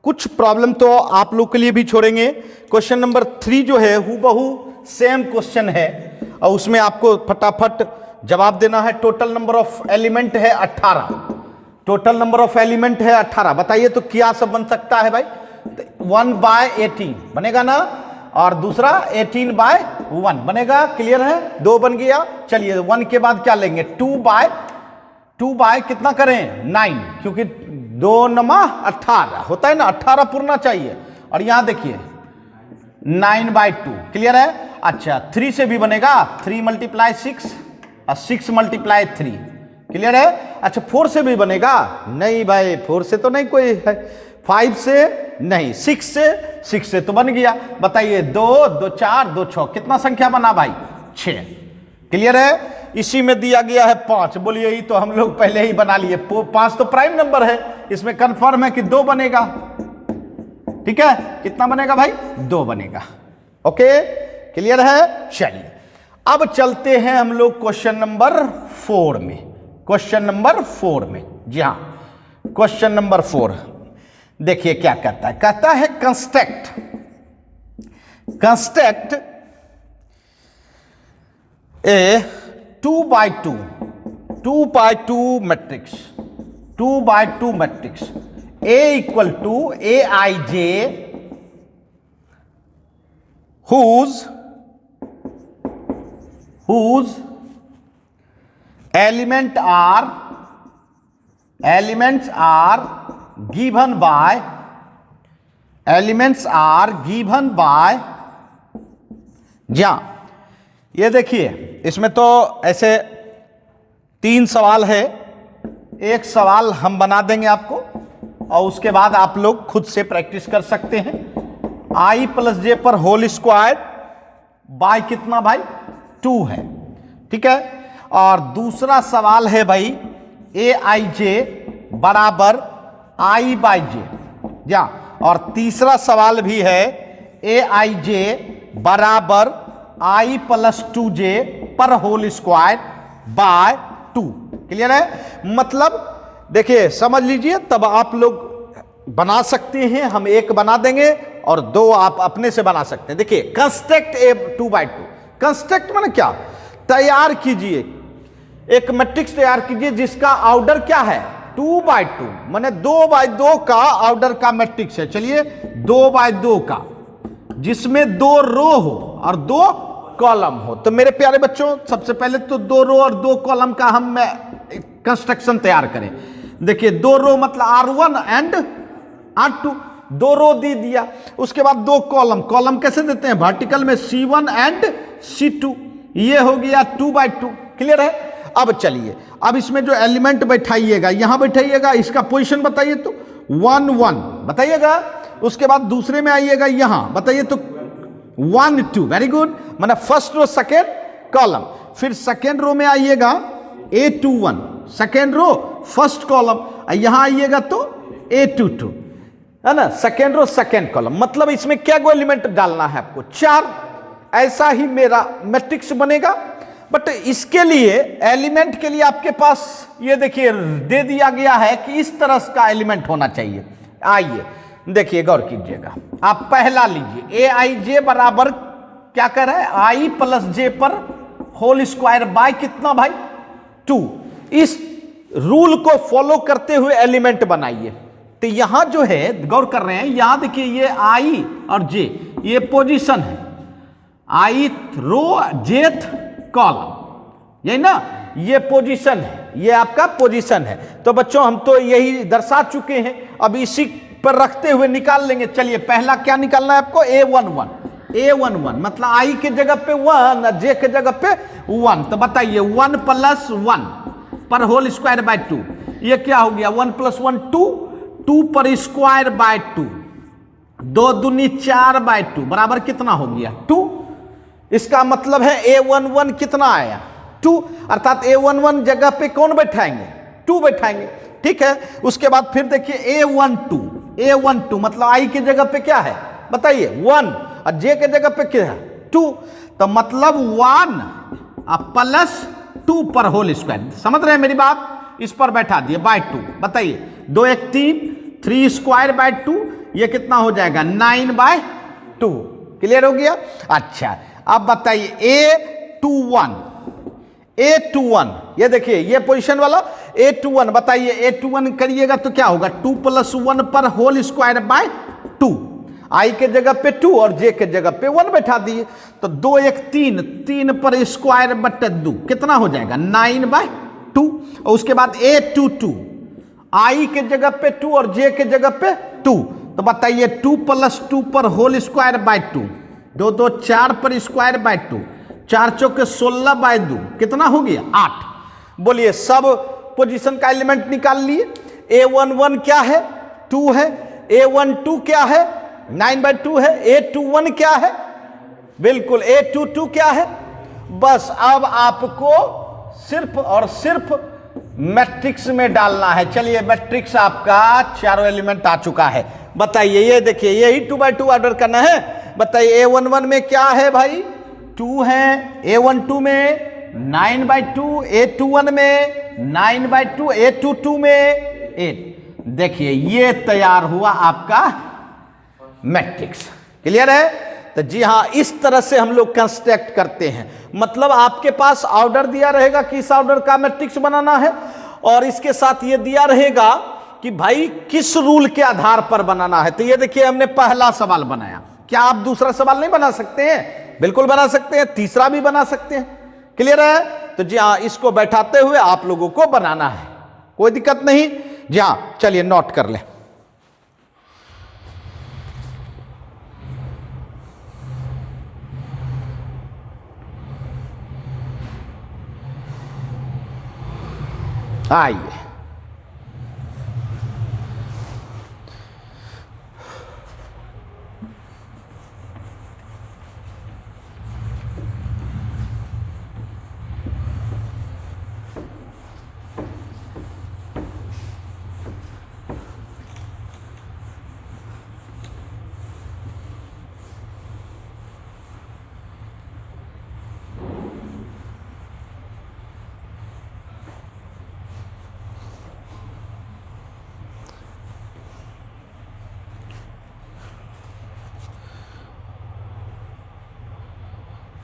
Speaker 1: कुछ प्रॉब्लम तो आप लोग के लिए भी छोड़ेंगे। क्वेश्चन नंबर 3 जो है हूबहू सेम क्वेश्चन है और उसमें आपको फटाफट जवाब देना है। टोटल नंबर ऑफ एलिमेंट है 18, टोटल नंबर ऑफ एलिमेंट है 18। बताइए तो क्या सब बन सकता है भाई? 1/18 बनेगा ना, और दूसरा 18/1 बनेगा। क्लियर है? 2 बन गया। चलिए 1 के बाद क्या लेंगे? 2 बाय कितना करें? 9, क्योंकि 2 नमा 18 होता है ना, 18 पूरना चाहिए। और यहां देखिए 9/2। क्लियर है? अच्छा, 3 से भी बनेगा, 3 × 6 और 6 × 3। क्लियर है? अच्छा, 4 से भी बनेगा? नहीं भाई, 4 से तो नहीं कोई है, 5 से नहीं, 6 से तो बन गया। बताइए 2, 2, 4, 2, 6, कितना संख्या बना भाई? 6। क्लियर है? इसी में दिया गया है 5। बोलिए, ये तो हम लोग पहले ही बना लिए। 5 तो प्राइम नंबर है, इसमें कंफर्म है कि 2 बनेगा। ठीक है? कितना बनेगा भाई? 2 बनेगा। ओके, क्लियर है? चलिए अब चलते हैं हम लोग क्वेश्चन नंबर 4 में। क्वेश्चन नंबर 4 में, जी हाँ, क्वेश्चन नंबर 4 देखिए क्या कहता है। कहता है construct a 2/2 matrix, 2/2 matrix A = Aij whose elements are given by, elements are given by, ये देखिए इसमें तो ऐसे 3 सवाल है, एक सवाल हम बना देंगे आपको और उसके बाद आप लोग खुद से प्रैक्टिस कर सकते हैं। i प्लस जे पर होल स्क्वायर बाय कितना भाई 2 है, ठीक है। और दूसरा सवाल है भाई ए आई जे बराबर i बाई जे, और तीसरा सवाल भी है ए आई जे बराबर i प्लस 2j पर होल स्क्वायर बाय 2। क्लियर है? मतलब देखिए समझ लीजिए, तब आप लोग बना सकते हैं, हम एक बना देंगे और 2 आप अपने से बना सकते हैं। देखिए कंस्ट्रक्ट ए 2/2, कंस्ट्रक्ट माने क्या, तैयार कीजिए, एक मैट्रिक्स तैयार कीजिए जिसका ऑर्डर क्या है 2/2, माने 2/2 का ऑर्डर का मैट्रिक्स है। चलिए 2/2 का, जिसमें 2 रो हो और 2 कॉलम हो। तो मेरे प्यारे बच्चों सबसे पहले तो 2 रो और 2 कॉलम का हम कंस्ट्रक्शन तैयार करें। देखिए 2 रो मतलब R1 एंड R2, 2 रो दे दिया, उसके बाद 2 कॉलम, कॉलम कैसे देते हैं वर्टिकल में C1 एंड C2, ये हो गया 2/2। क्लियर है? अब चलिए, अब इसमें जो एलिमेंट बैठाइएगा, यहां बैठाइएगा, इसका पोजीशन बताइए तो 1 1 बताइएगा, उसके बाद दूसरे में आइएगा यहां बताइए तो 1 2, वेरी गुड, मतलब फर्स्ट रो सेकेंड कॉलम। फिर सेकेंड रो में आइएगा A21, second row first column, यहां आइएगा तो A22, है ना, सेकेंड रो सेकेंड कॉलम। मतलब इसमें क्या गो एलिमेंट डालना है आपको 4, ऐसा ही मेरा मैट्रिक्स बनेगा। बट इसके लिए एलिमेंट के लिए आपके पास ये देखिए दे दिया गया है कि इस तरह का एलिमेंट होना चाहिए। आइए देखिए गौर कीजिएगा, आप पहला लीजिए, ए आई जे बराबर क्या कर रहा है आई प्लस जे पर होल स्क्वायर बाय कितना भाई 2। इस रूल को फॉलो करते हुए एलिमेंट बनाइए। तो यहां जो है गौर कर रहे हैं, यहां देखिए ये आई और जे ये पोजीशन है, आई रो जेथ कॉलम, यही ना, ये पोजीशन है, ये आपका पोजीशन है। तो बच्चों हम तो यही दर्शा चुके हैं, अब इसी पर रखते हुए निकाल लेंगे। चलिए पहला क्या निकालना है आपको A11, A11 मतलब आई के जगह पे 1 और जे के जगह पे 1। तो बताइए 1 प्लस 1 पर होल स्क्वायर बाय 2, ये क्या हो गया 1 प्लस 1 2, 2 पर स्क्वायर बाय 2, 2 दूनी 4 बाय 2 बराबर कितना हो गया 2। इसका मतलब है A11 कितना आया 2, अर्थात A11 जगह पे कौन बैठाएंगे 2 बैठाएंगे, ठीक है। उसके बाद फिर देखिए A12 मतलब आई की जगह पे क्या है बताइए 1 और जे के जगह पे क्या है 2, तो मतलब 1 प्लस 2 पर होल स्क्वायर, समझ रहे हैं मेरी बात, इस पर बैठा दिए बाय 2। बताइए 2 1 3, 3 स्क्वायर बाय 2, ये कितना हो जाएगा 9/2। क्लियर हो गया? अच्छा अब बताइए A21 ये देखिए ये पोजीशन वाला A21, बताइए A21 करिएगा तो क्या होगा 2 प्लस 1 पर होल स्क्वायर बाय 2, आई के जगह पे 2 और जे के जगह पे 1 बैठा दिए। तो 2 1 3, 3 पर स्क्वायर बटे 2 कितना हो जाएगा 9/2। और उसके बाद A22 आई के जगह पे 2 और जे के जगह पे 2, तो बताइए 2 प्लस 2 पर होल स्क्वायर बाय 2, 2 2 4 पर स्क्वायर बाय 2, 4 चौके 16/2 कितना हो गया 8। बोलिए सब पोजीशन का एलिमेंट निकाल लिए। A11 क्या है 2 है, A12 क्या है 9/2 है, A21 क्या है बिल्कुल A22 क्या है। बस अब आपको सिर्फ और सिर्फ मैट्रिक्स में डालना है। चलिए मैट्रिक्स आपका चारों एलिमेंट आ चुका है। बताइए ये देखिए यही 2/2 ऑर्डर करना है। बताइए A11 में क्या है भाई 2 है, A12 में 9/2, A21 में 9/2, A22 में 8। देखिए ये तैयार हुआ आपका मैट्रिक्स। क्लियर है? तो जी हाँ, इस तरह से हम लोग कंस्ट्रक्ट करते हैं। मतलब आपके पास ऑर्डर दिया रहेगा कि इस ऑर्डर का मैट्रिक्स बनाना है, और इसके साथ ये दिया रहेगा कि भाई किस रूल के आधार पर बनाना है। तो ये देखिए हमने पहला सवाल बनाया, क्या आप दूसरा सवाल नहीं बना सकते हैं? बिल्कुल बना सकते हैं, तीसरा भी बना सकते हैं। क्लियर है? तो जी हाँ, इसको बैठाते हुए आप लोगों को बनाना है, कोई दिक्कत नहीं। जी हाँ, चलिए नोट कर लें। आइए,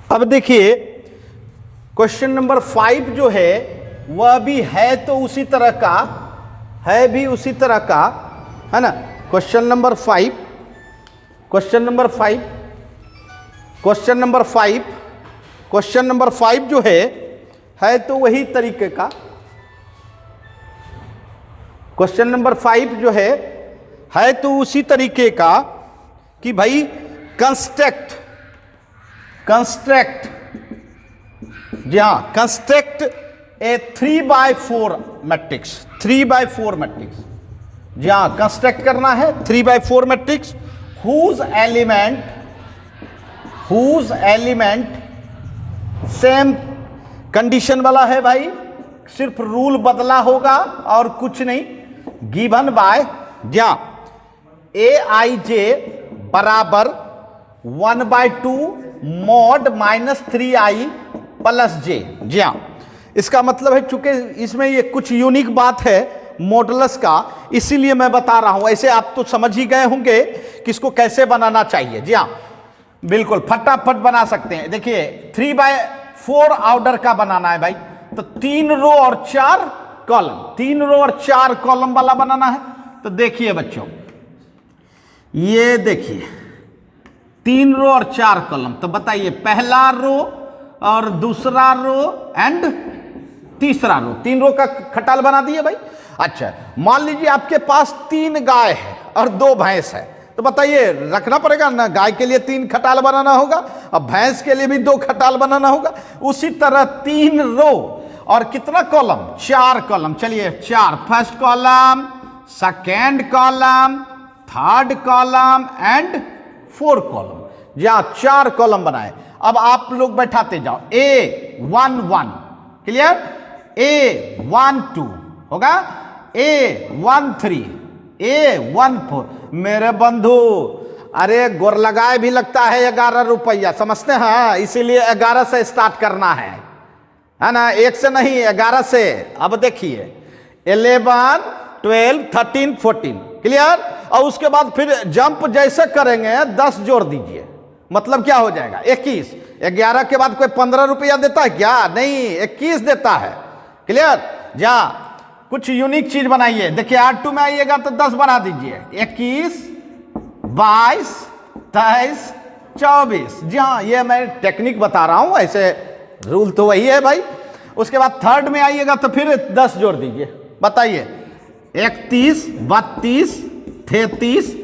Speaker 1: अब देखिए क्वेश्चन नंबर 5 जो है वह भी है तो उसी तरह का है, भी उसी तरह का है ना। क्वेश्चन नंबर 5 जो है तो वही तरीके का। क्वेश्चन नंबर 5 जो है तो उसी तरीके का कि भाई कंस्ट्रक्ट जी हाँ, कंस्ट्रक्ट ए 3/4 मैट्रिक्स, 3/4 मैट्रिक्स। जी हाँ, कंस्ट्रक्ट करना है 3/4 matrix whose element same condition वाला है भाई, सिर्फ रूल बदला होगा और कुछ नहीं। गिवन बाय क्या AIJ बराबर 1/2 mod -3i प्लस j। जी हाँ, इसका मतलब है चूंकि इसमें ये कुछ यूनिक बात है मॉडुलस का, इसीलिए मैं बता रहा हूं। ऐसे आप तो समझ ही गए होंगे कि इसको कैसे बनाना चाहिए। जी हाँ, बिल्कुल फटाफट बना सकते हैं। देखिए 3/4 ऑर्डर का बनाना है भाई, तो 3 रो और 4 कॉलम, 3 रो और 4 कॉलम वाला बनाना है। तो देखिए बच्चों, ये देखिए 3 रो और 4 कॉलम, तो बताइए पहला रो और दूसरा रो एंड तीसरा रो, 3 रो का खटाल बना दिए भाई। अच्छा, मान लीजिए आपके पास 3 गाय है और 2 भैंस है, तो बताइए रखना पड़ेगा ना, गाय के लिए 3 खटाल बनाना होगा और भैंस के लिए भी 2 खटाल बनाना होगा। उसी तरह 3 रो और कितना कॉलम, 4 कॉलम। चलिए 4, first column, second column, third column and 4 column. जहां 4 कॉलम बनाए, अब आप लोग बैठाते जाओ। A11 क्लियर, A12 होगा, A13, A14। मेरे बंधु, अरे गोर लगाए भी लगता है 11 रुपया, समझते हैं, इसीलिए 11 से स्टार्ट करना है ना, 1 से नहीं 11 से। अब देखिए 11, 12, 13, 14 क्लियर, और उसके बाद फिर जंप जैसे करेंगे 10 जोड़ दीजिए, मतलब क्या हो जाएगा 21। 11 के बाद कोई 15 रुपया देता है क्या? नहीं, 21 देता है। क्लियर, जा कुछ यूनिक चीज बनाइए। देखिए R2 में आइएगा तो 10 बना दीजिए, 21, 22, 23, 24। जी हाँ, ये मैं टेक्निक बता रहा हूं, ऐसे रूल तो वही है भाई। उसके बाद थर्ड में आइएगा तो फिर 10 जोड़ दीजिए, बताइए 31, 32, 33,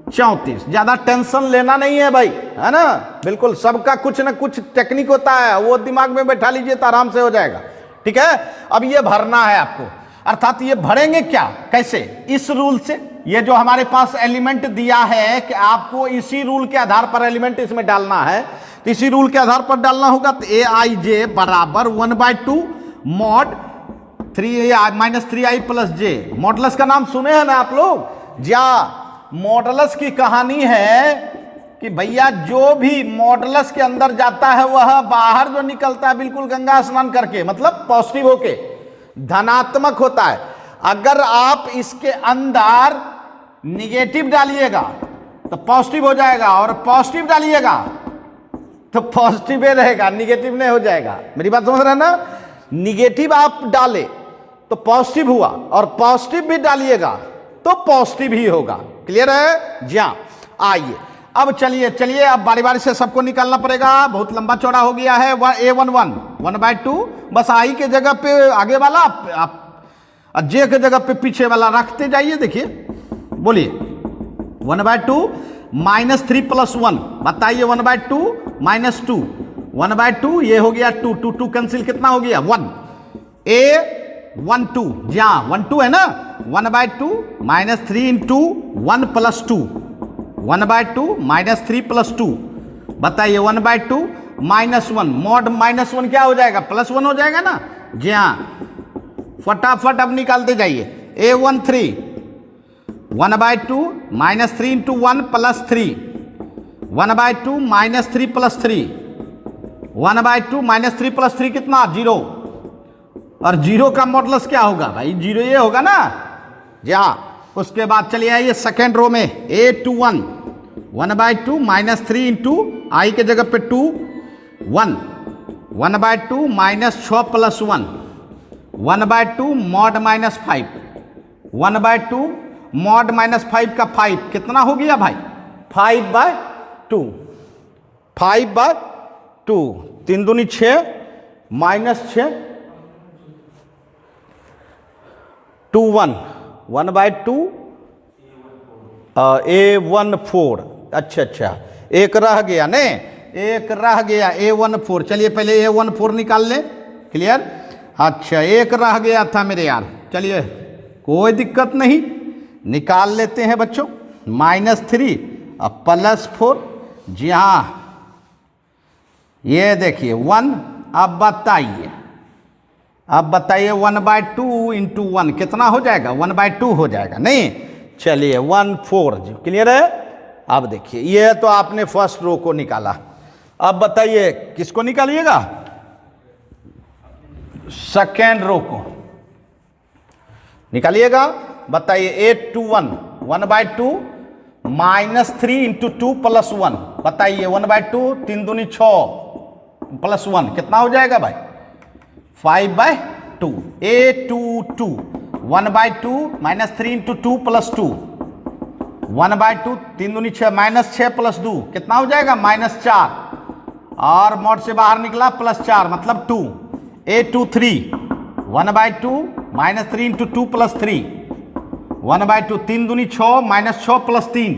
Speaker 1: 34। ज्यादा टेंशन लेना नहीं है भाई, है ना, बिल्कुल सबका कुछ ना कुछ टेक्निक होता है, वो दिमाग में बैठा लीजिए तो आराम से हो जाएगा। ठीक है, अब ये भरना है आपको, अर्थात ये भरेंगे क्या, कैसे, इस रूल से। ये जो हमारे पास एलिमेंट दिया है कि आपको इसी रूल के आधार पर एलिमेंट इसमें डालना है, तो इसी रूल के आधार पर डालना होगा। तो AIJ बराबर 1/2 mod 3i plus j। Modulus का नाम सुने हैं ना आप लोग? जा मॉडुलस की कहानी है कि भैया जो भी मॉडुलस के अंदर जाता है वह बाहर जो निकलता है बिल्कुल गंगा स्नान करके, मतलब पॉजिटिव होके धनात्मक होता है। अगर आप इसके अंदर निगेटिव डालिएगा तो पॉजिटिव हो जाएगा, और पॉजिटिव डालिएगा तो पॉजिटिव ही रहेगा, निगेटिव नहीं हो जाएगा। मेरी बात समझ रहे हैं ना? निगेटिव आप डाले तो पॉजिटिव हुआ, और पॉजिटिव भी डालिएगा तो पॉजिटिव ही होगा। क्लियर है? जी हाँ, आइए अब चलिए अब बारी बारी से सबको निकालना पड़ेगा, बहुत लंबा चौड़ा हो गया है। A11 1/2, बस आई के जगह पे आगे वाला आप जे के जगह पे पीछे वाला रखते जाइए। देखिए बोलिए 1/2 -3 + 1, बताइए 1/2 - 2, 1/2 ये हो गया 2, 2 कैंसिल, कितना हो गया 1। 1 2, जी हाँ 1 2 है ना, 1/2 -3 इंटू 1 + 2, 1/2 -3 + 2, बताइए 1/2 -1, मॉड -1 क्या हो जाएगा, +1 हो जाएगा ना, जी हाँ, फटाफट अब निकालते जाइए। A13 1/2 -3 इंटू 1 + 3, 1/2 -3 + 3, 1/2 -3 + 3 कितना 0, और 0 का मॉडुलस क्या होगा भाई, 0 ये होगा ना, जी हाँ। उसके बाद चलिए आइए सेकेंड रो में, A21 1/2 -3 इंटू आई के जगह पे 2 1, 1/2 -6 + 1, 1/2 mod -5, 1/2 mod -5 का 5 कितना हो गया भाई, 5/2, 5/2, 3 दूनी 6 -6 2 1, 1/2 A14, अच्छा, एक रह गया ने, एक रह गया A14, चलिए पहले A14 निकाल ले, क्लियर, अच्छा एक रह गया था मेरे यार, चलिए कोई दिक्कत नहीं, निकाल लेते हैं बच्चों, -3 और +4, जी हाँ, ये देखिए 1, अब बताइए 1/2 इंटू 1 कितना हो जाएगा, 1/2 हो जाएगा नहीं, चलिए 14, क्लियर है। अब देखिए ये तो आपने फर्स्ट रो को निकाला, अब बताइए किसको निकालिएगा, सेकेंड रो को निकालिएगा, बताइए 821 1/2 -3 इंटू 2 + 1, बताइए 1/2 3 दूनी 6 + 1 कितना हो जाएगा भाई, 5/2, A22 1/2 -3 इंटू 2 + 2, 1/2 3 दूनी 6 -6 + 2 कितना हो जाएगा, -4, और मॉड से बाहर निकला +4 मतलब 2, A23 1/2 -3 इंटू 2 + 3, 1/2 3 दूनी 6 -6 + 3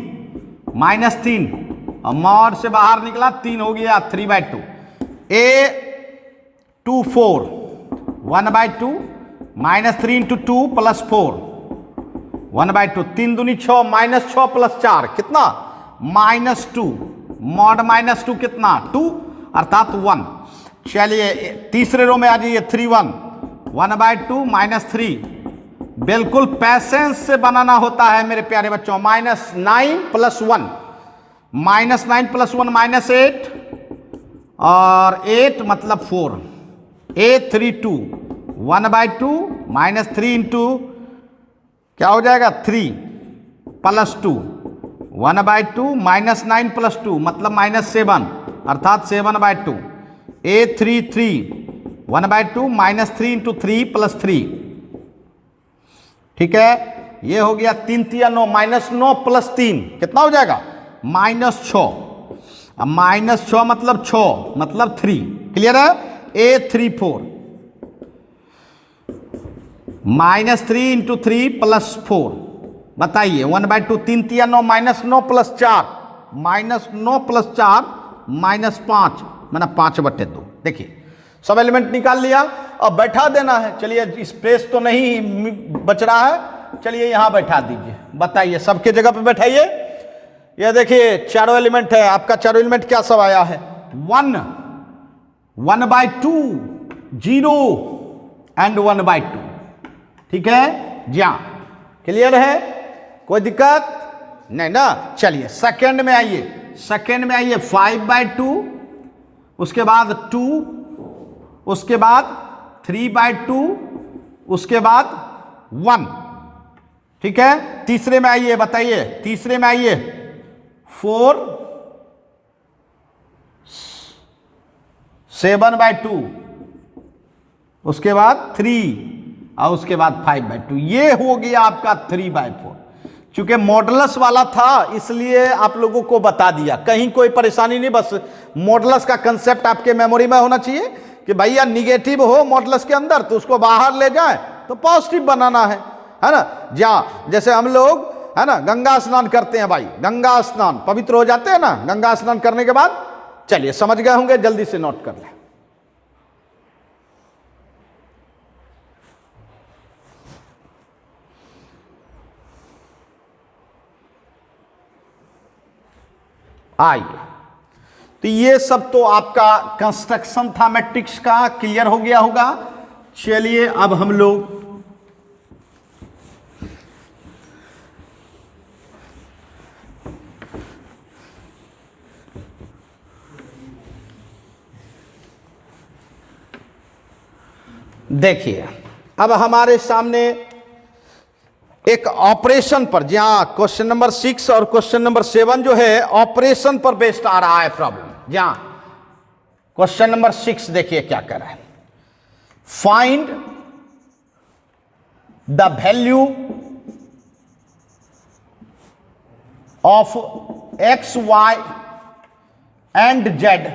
Speaker 1: -3, और मॉड से बाहर निकला 3 हो गया 3/2, A24 1/2 -3 इंटू 2 + 4, 1/2 3 दूनी 6 -6 + 4 कितना, -2, मॉड -2 कितना 2 अर्थात 1। चलिए तीसरे रो में आ जाइए 31 1/2 -3, बिल्कुल पैसेंस से बनाना होता है मेरे प्यारे बच्चों, -9 + 1, -9 + 1 -8, और 8 मतलब 4, A32 1/2 -3 इंटू क्या हो जाएगा 3 + 2, 1/2 -9 + 2 मतलब -7 अर्थात 7/2, A33 1/2 -3 इंटू 3 + 3, ठीक है, ये हो गया 3 3 9 -9 + 3 कितना हो जाएगा, -6, अब -6 मतलब 6 मतलब 3, क्लियर है, A34 -3 इंटू 3 + 4, बताइए 1/2 3 3 9 -9 + 4 -9 + 4 -5 मैंने 5/2, देखिए सब एलिमेंट निकाल लिया, अब बैठा देना है, चलिए स्पेस तो नहीं बच रहा है, चलिए यहां बैठा दीजिए, बताइए सबके जगह पे बैठाइए, ये देखिए चारों एलिमेंट है, आपका चारों एलिमेंट क्या सब आया है, 1 1/2 0 एंड 1/2, ठीक है जी हाँ, क्लियर है, कोई दिक्कत नहीं ना। चलिए सेकंड में आइए, 5/2, उसके बाद 2, उसके बाद 3/2, उसके बाद 1, ठीक है। तीसरे में आइए, बताइए तीसरे में आइए 4 7/2, उसके बाद 3 और उसके बाद 5/2, ये हो गया आपका 3/4। चूंकि मॉडुलस वाला था इसलिए आप लोगों को बता दिया, कहीं कोई परेशानी नहीं, बस मॉडुलस का कंसेप्ट आपके मेमोरी में होना चाहिए कि भैया निगेटिव हो मॉडुलस के अंदर तो उसको बाहर ले जाए तो पॉजिटिव बनाना है ना। जैसे हम लोग है ना गंगा स्नान करते हैं भाई, गंगा स्नान पवित्र हो जाते हैं ना गंगा स्नान करने के बाद, चलिए समझ गए होंगे, जल्दी से नोट कर लें। आइए, तो ये सब तो आपका कंस्ट्रक्शन था मैट्रिक्स का, क्लियर हो गया होगा। चलिए अब हम लोग देखिए, अब हमारे सामने एक ऑपरेशन पर, जहां क्वेश्चन नंबर 6 और क्वेश्चन नंबर 7 जो है ऑपरेशन पर बेस्ड आ रहा है प्रॉब्लम। जहां क्वेश्चन नंबर 6 देखिए क्या कर रहा है, find the value of X Y and Z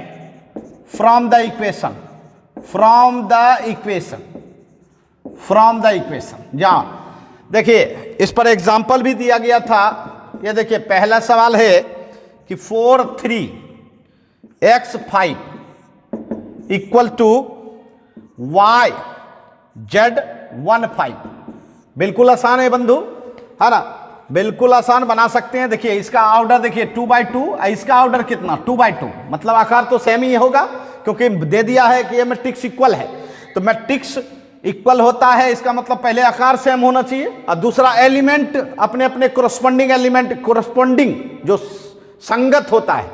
Speaker 1: from the equation, from the equation. जहां देखिए इस पर एग्जाम्पल भी दिया गया था। ये देखिए पहला सवाल है कि 4 3 x 5 equal to y z 1 5। बिल्कुल आसान है बंधु, है ना, बिल्कुल आसान बना सकते हैं। देखिए इसका ऑर्डर देखिए 2/2, इसका ऑर्डर कितना 2/2, मतलब आकार तो सेम ही होगा क्योंकि दे दिया है कि ये मैट्रिक्स इक्वल है। तो मैट्रिक्स इक्वल होता है, इसका मतलब पहले आकार सेम होना चाहिए और दूसरा एलिमेंट अपने अपने कोरस्पोंडिंग एलिमेंट, कोरस्पोंडिंग जो संगत होता है,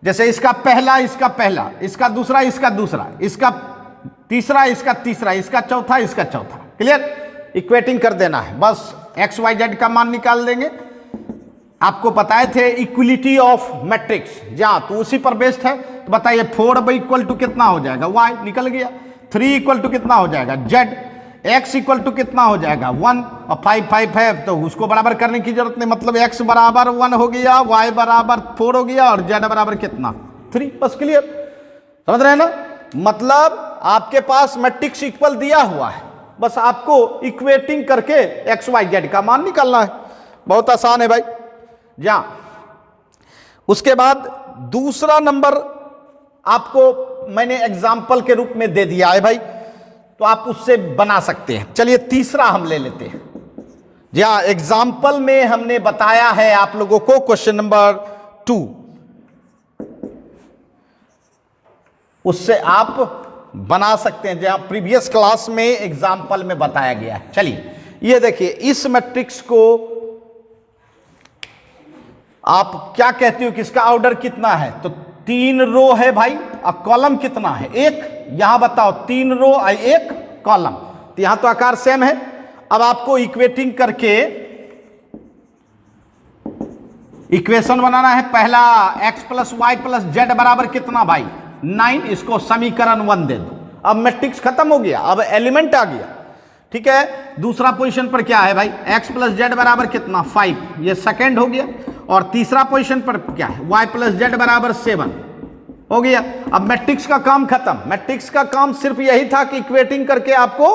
Speaker 1: जैसे इसका पहला, इसका पहला, इसका दूसरा, इसका दूसरा, इसका तीसरा, इसका तीसरा, इसका चौथा, इसका चौथा। क्लियर, इक्वेटिंग कर देना है, बस एक्स वाई जेड का मान निकाल देंगे। आपको बताए थे इक्वलिटी ऑफ मैट्रिक्स, जहां तो उसी पर बेस्ड है। तो बताइए 4 इक्वल टू कितना हो जाएगा, वाई निकल गया। 3 इक्वल टू कितना हो जाएगा, जेड। एक्स इक्वल टू कितना हो जाएगा 1, और 5 है तो उसको बराबर करने की जरूरत नहीं, मतलब एक्स बराबर 1 हो गया, वाई बराबर 4 हो गया और जेड बराबर कितना 3। बस क्लियर, समझ रहे हैं ना। मतलब आपके पास मैट्रिक्स इक्वल दिया हुआ है, बस आपको इक्वेटिंग करके एक्स वाई जेड का मान निकालना है। बहुत आसान है भाई। जहां उसके बाद दूसरा नंबर आपको मैंने एग्जाम्पल के रूप में दे दिया है भाई, तो आप उससे बना सकते हैं। चलिए तीसरा हम ले लेते हैं, जहां एग्जाम्पल में हमने बताया है आप लोगों को क्वेश्चन नंबर 2, उससे आप बना सकते हैं जहां प्रीवियस क्लास में एग्जाम्पल में बताया गया है। चलिए ये देखिए, इस मैट्रिक्स को आप क्या कहते हो कि इसका ऑर्डर कितना है, तो 3 रो है भाई, और कॉलम कितना है 1। यहां बताओ 3 रो और 1 कॉलम, तो यहां तो आकार सेम है। अब आपको इक्वेटिंग करके इक्वेशन बनाना है। पहला x plus y plus z बराबर कितना भाई 9, इसको समीकरण 1 दे दो। अब मैट्रिक्स खत्म हो गया, अब एलिमेंट आ गया, ठीक है। दूसरा पोजीशन पर क्या है भाई, x प्लस जेड बराबर कितना 5, ये सेकंड हो गया। और तीसरा पोजीशन पर क्या है, y प्लस जेड बराबर 7 हो गया। अब मैट्रिक्स का काम खत्म। मैट्रिक्स का काम सिर्फ यही था कि इक्वेटिंग करके आपको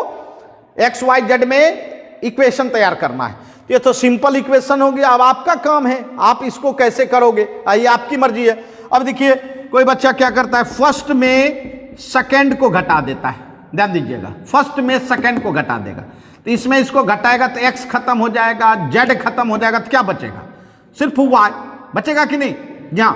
Speaker 1: x y z में इक्वेशन तैयार करना है। तो ये तो सिंपल इक्वेशन हो गया। अब आपका काम है, आप इसको कैसे करोगे, ये आपकी मर्जी है। अब देखिए कोई बच्चा क्या करता है, फर्स्ट में सेकंड को घटा देता है, ध्यान दीजिएगा, फर्स्ट में सेकंड को घटा देगा। तो इसमें इसको घटाएगा तो x खत्म हो जाएगा, z खत्म हो जाएगा, तो क्या बचेगा, सिर्फ y बचेगा कि नहीं। जहां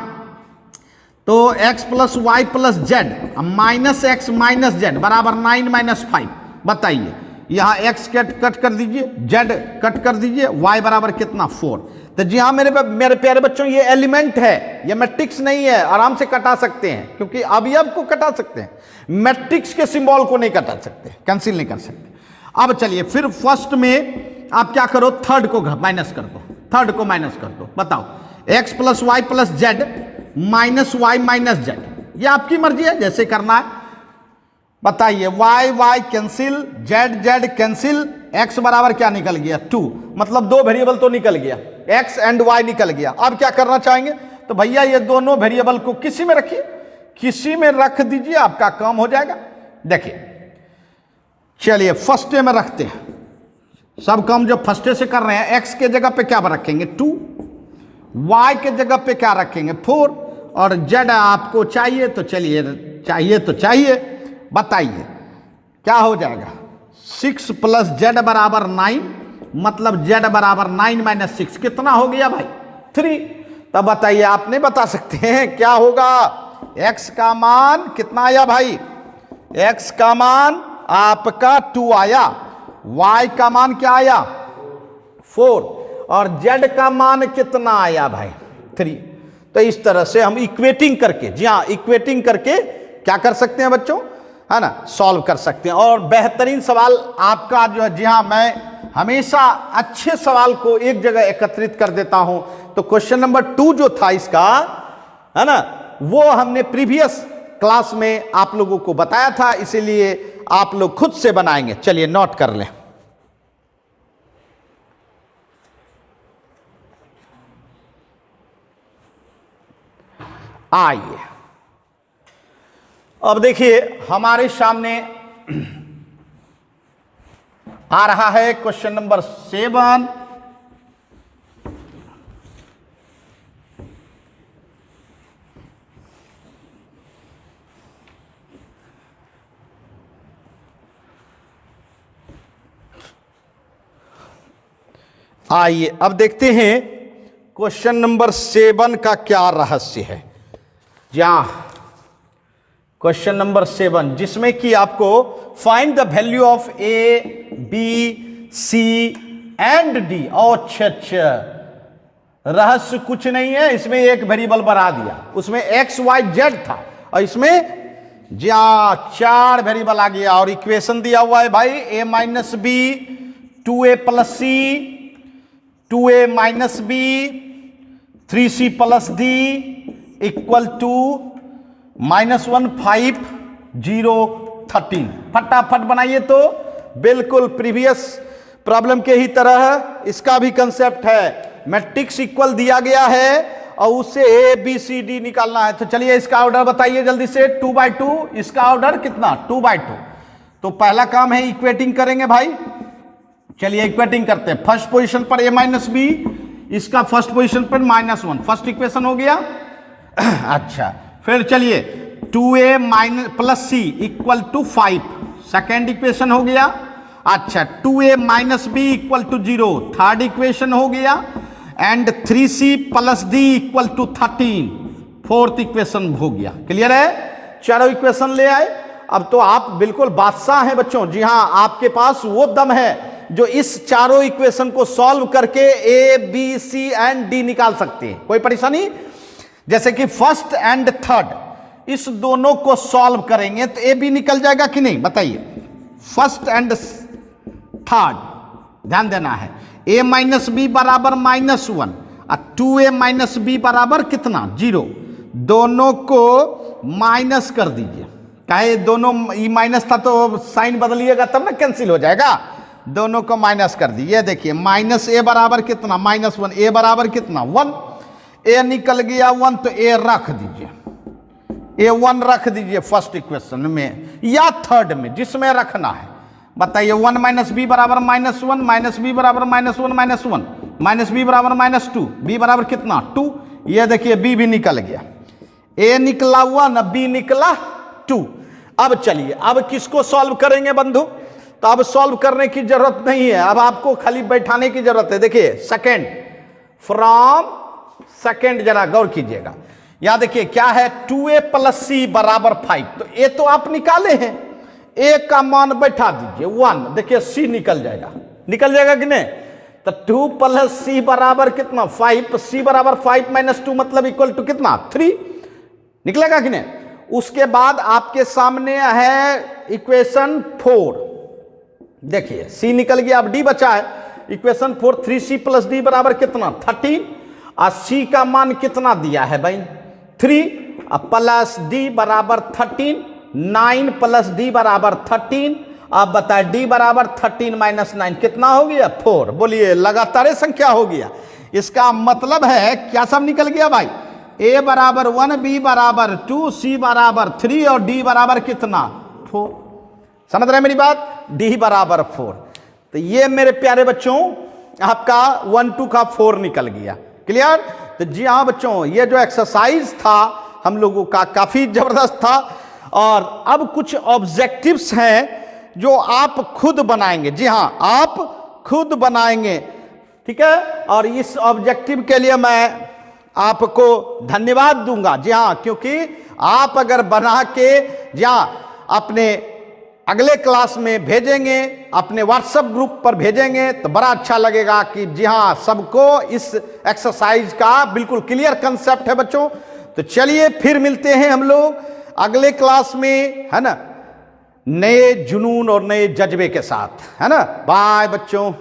Speaker 1: तो x plus y plus z minus x minus z बराबर 9 माइनस 5। बताइए यहां x कट कर दीजिए, z कट कर दीजिए, y बराबर कितना 4। तो जी हाँ मेरे प्यारे बच्चों, ये एलिमेंट है, ये मैट्रिक्स नहीं है। आराम से कटा सकते हैं, क्योंकि अवयव को कटा सकते हैं, मैट्रिक्स के सिंबल को नहीं कटा सकते, कैंसिल नहीं कर सकते। अब चलिए फिर फर्स्ट में आप क्या करो, थर्ड को माइनस कर दो, थर्ड को माइनस कर दो। बताओ x plus y plus z minus y minus z, ये आपकी मर्जी है जैसे करना है। बताइए y y cancel, z z cancel, x बराबर क्या निकल गया 2, मतलब 2 वेरिएबल तो निकल गया, x एंड y निकल गया। अब क्या करना चाहेंगे, तो भैया ये दोनों वेरिएबल को किसी में रखिए, किसी में रख दीजिए, आपका काम हो जाएगा। देखिए चलिए फर्स्ट में रखते हैं, सब काम जो फर्स्ट से कर रहे हैं, x के जगह पे क्या रखेंगे 2, y के जगह पे क्या रखेंगे 4, और z आपको चाहिए तो चलिए, चाहिए तो चाहिए। बताइए क्या हो जाएगा, 6 प्लस जेड बराबर 9, मतलब z बराबर 9 माइनस 6 कितना हो गया भाई 3। तब बताइए, आप नहीं बता सकते हैं क्या होगा? x का मान कितना आया भाई? x का मान आपका 2 आया, y का मान क्या आया? 4, और z का मान कितना आया भाई? 3। तो इस तरह से हम इक्वेटिंग करके, जी हाँ, इक्वेटिंग करके क्या कर सकते हैं बच्चों, है ना, सॉल्व कर सकते हैं। और बेहतरीन सवाल आपका जो है, जी हाँ, मैं हमेशा अच्छे सवाल को एक जगह एकत्रित कर देता हूं। तो क्वेश्चन नंबर 2 जो था इसका, है ना, वो हमने प्रीवियस क्लास में आप लोगों को बताया था, इसीलिए आप लोग खुद से बनाएंगे। चलिए नोट कर लें। आइए अब देखिए, हमारे सामने आ रहा है क्वेश्चन नंबर 7। आइए अब देखते हैं क्वेश्चन नंबर 7 का क्या रहस्य है। जहां क्वेश्चन नंबर 7, जिसमें कि आपको find the value of a b c and d. अच्छा, रहस्य कुछ नहीं है, इसमें एक वेरिएबल बढ़ा दिया, उसमें एक्स वाई जेड था और इसमें जहां 4 वेरिएबल आ गया, और इक्वेशन दिया हुआ है भाई a minus b 2a plus c 2a minus b 3c plus d equal to -1 5 0 13। फटाफट बनाइए। तो बिल्कुल प्रीवियस प्रॉब्लम के ही तरह इसका भी कंसेप्ट है। मैट्रिक्स इक्वल दिया गया है और उससे ए बी सी डी निकालना है। तो चलिए इसका ऑर्डर बताइए जल्दी से। 2/2, इसका ऑर्डर कितना? 2/2। तो पहला काम है इक्वेटिंग करेंगे भाई। चलिए इक्वेटिंग करते हैं। फर्स्ट पोजीशन पर a माइनस बी, इसका फर्स्ट पोजीशन पर -1, फर्स्ट इक्वेशन हो गया। अच्छा, फिर चलिए 2a minus plus c equal to 5, second equation हो गया। अच्छा, 2a minus b equal to 0, third equation हो गया। And 3c plus d equal to 13, fourth equation हो गया। क्लियर है? चारों इक्वेशन ले आए। अब तो आप बिल्कुल बादशाह हैं बच्चों। जी हाँ, आपके पास वो दम है जो इस चारों इक्वेशन को सॉल्व करके a b c and d निकाल सकते हैं। कोई परेशानी? जैसे कि फर्स्ट एंड थर्ड, इस दोनों को सॉल्व करेंगे तो ए बी निकल जाएगा कि नहीं बताइए? फर्स्ट एंड थर्ड ध्यान देना है। a माइनस बी बराबर -1 और 2a माइनस बी बराबर कितना? 0। दोनों को माइनस कर दीजिए। काहे दोनों, ई माइनस था तो साइन बदलिएगा तब ना कैंसिल हो जाएगा। दोनों को माइनस कर दीजिए। देखिए माइनस ए बराबर कितना? -1। ए बराबर कितना? 1। ए निकल गया 1, तो ए रख दीजिए। A1 रख दीजिए फर्स्ट इक्वेशन में या थर्ड में, जिसमें रखना है बताइए। 1 माइनस बी बराबर -1, माइनस बी बराबर -1 -1, माइनस बी बराबर -2, बी बराबर कितना? 2। ये देखिए बी भी निकल गया। ए निकला 1, बी निकला 2। अब चलिए, अब किसको सॉल्व करेंगे बंधु? तो अब सॉल्व करने की जरूरत नहीं है, अब आपको खाली बैठाने की जरूरत है। देखिए सेकेंड, फ्रॉम सेकेंड, जरा गौर कीजिएगा। यहां देखिए क्या है? 2a प्लस सी बराबर 5। तो ए तो आप निकाले हैं, ए का मान बैठा दीजिए 1। देखिए सी निकल जाएगा, निकल जाएगा कि नहीं? तो 2 प्लस सी बराबर कितना? 5। सी बराबर 5 माइनस 2 मतलब इक्वल टू कितना? 3। निकलेगा कि नहीं? उसके बाद आपके सामने है इक्वेशन 4। देखिए सी निकल गया, अब डी बचा है। इक्वेशन 4, 3c प्लस डी बराबर कितना? 13। और सी का मान कितना दिया है भाई? 3 प्लस डी बराबर 13, 9 प्लस डी बराबर 13। अब बताए डी बराबर 13 माइनस 9 कितना हो गया? 4। बोलिए, लगातार संख्या हो गया। इसका मतलब है क्या सब निकल गया भाई? ए बराबर 1, बी बराबर 2, सी बराबर 3 और डी बराबर कितना? 4। समझ रहे हैं मेरी बात? डी बराबर 4। तो ये मेरे प्यारे बच्चों आपका 1 2 का 4 निकल गया। क्लियर? तो जी हाँ बच्चों, ये जो एक्सरसाइज था हम लोगों का काफी जबरदस्त था। और अब कुछ ऑब्जेक्टिव्स हैं जो आप खुद बनाएंगे। जी हाँ, आप खुद बनाएंगे, ठीक है? और इस ऑब्जेक्टिव के लिए मैं आपको धन्यवाद दूंगा। जी हाँ, क्योंकि आप अगर बना के जी हाँ अपने अगले क्लास में भेजेंगे, अपने व्हाट्सएप ग्रुप पर भेजेंगे तो बड़ा अच्छा लगेगा कि जी हाँ सबको इस एक्सरसाइज का बिल्कुल क्लियर कंसेप्ट है बच्चों। तो चलिए फिर मिलते हैं हम लोग अगले क्लास में, है ना, नए जुनून और नए जज्बे के साथ, है ना। बाय बच्चों।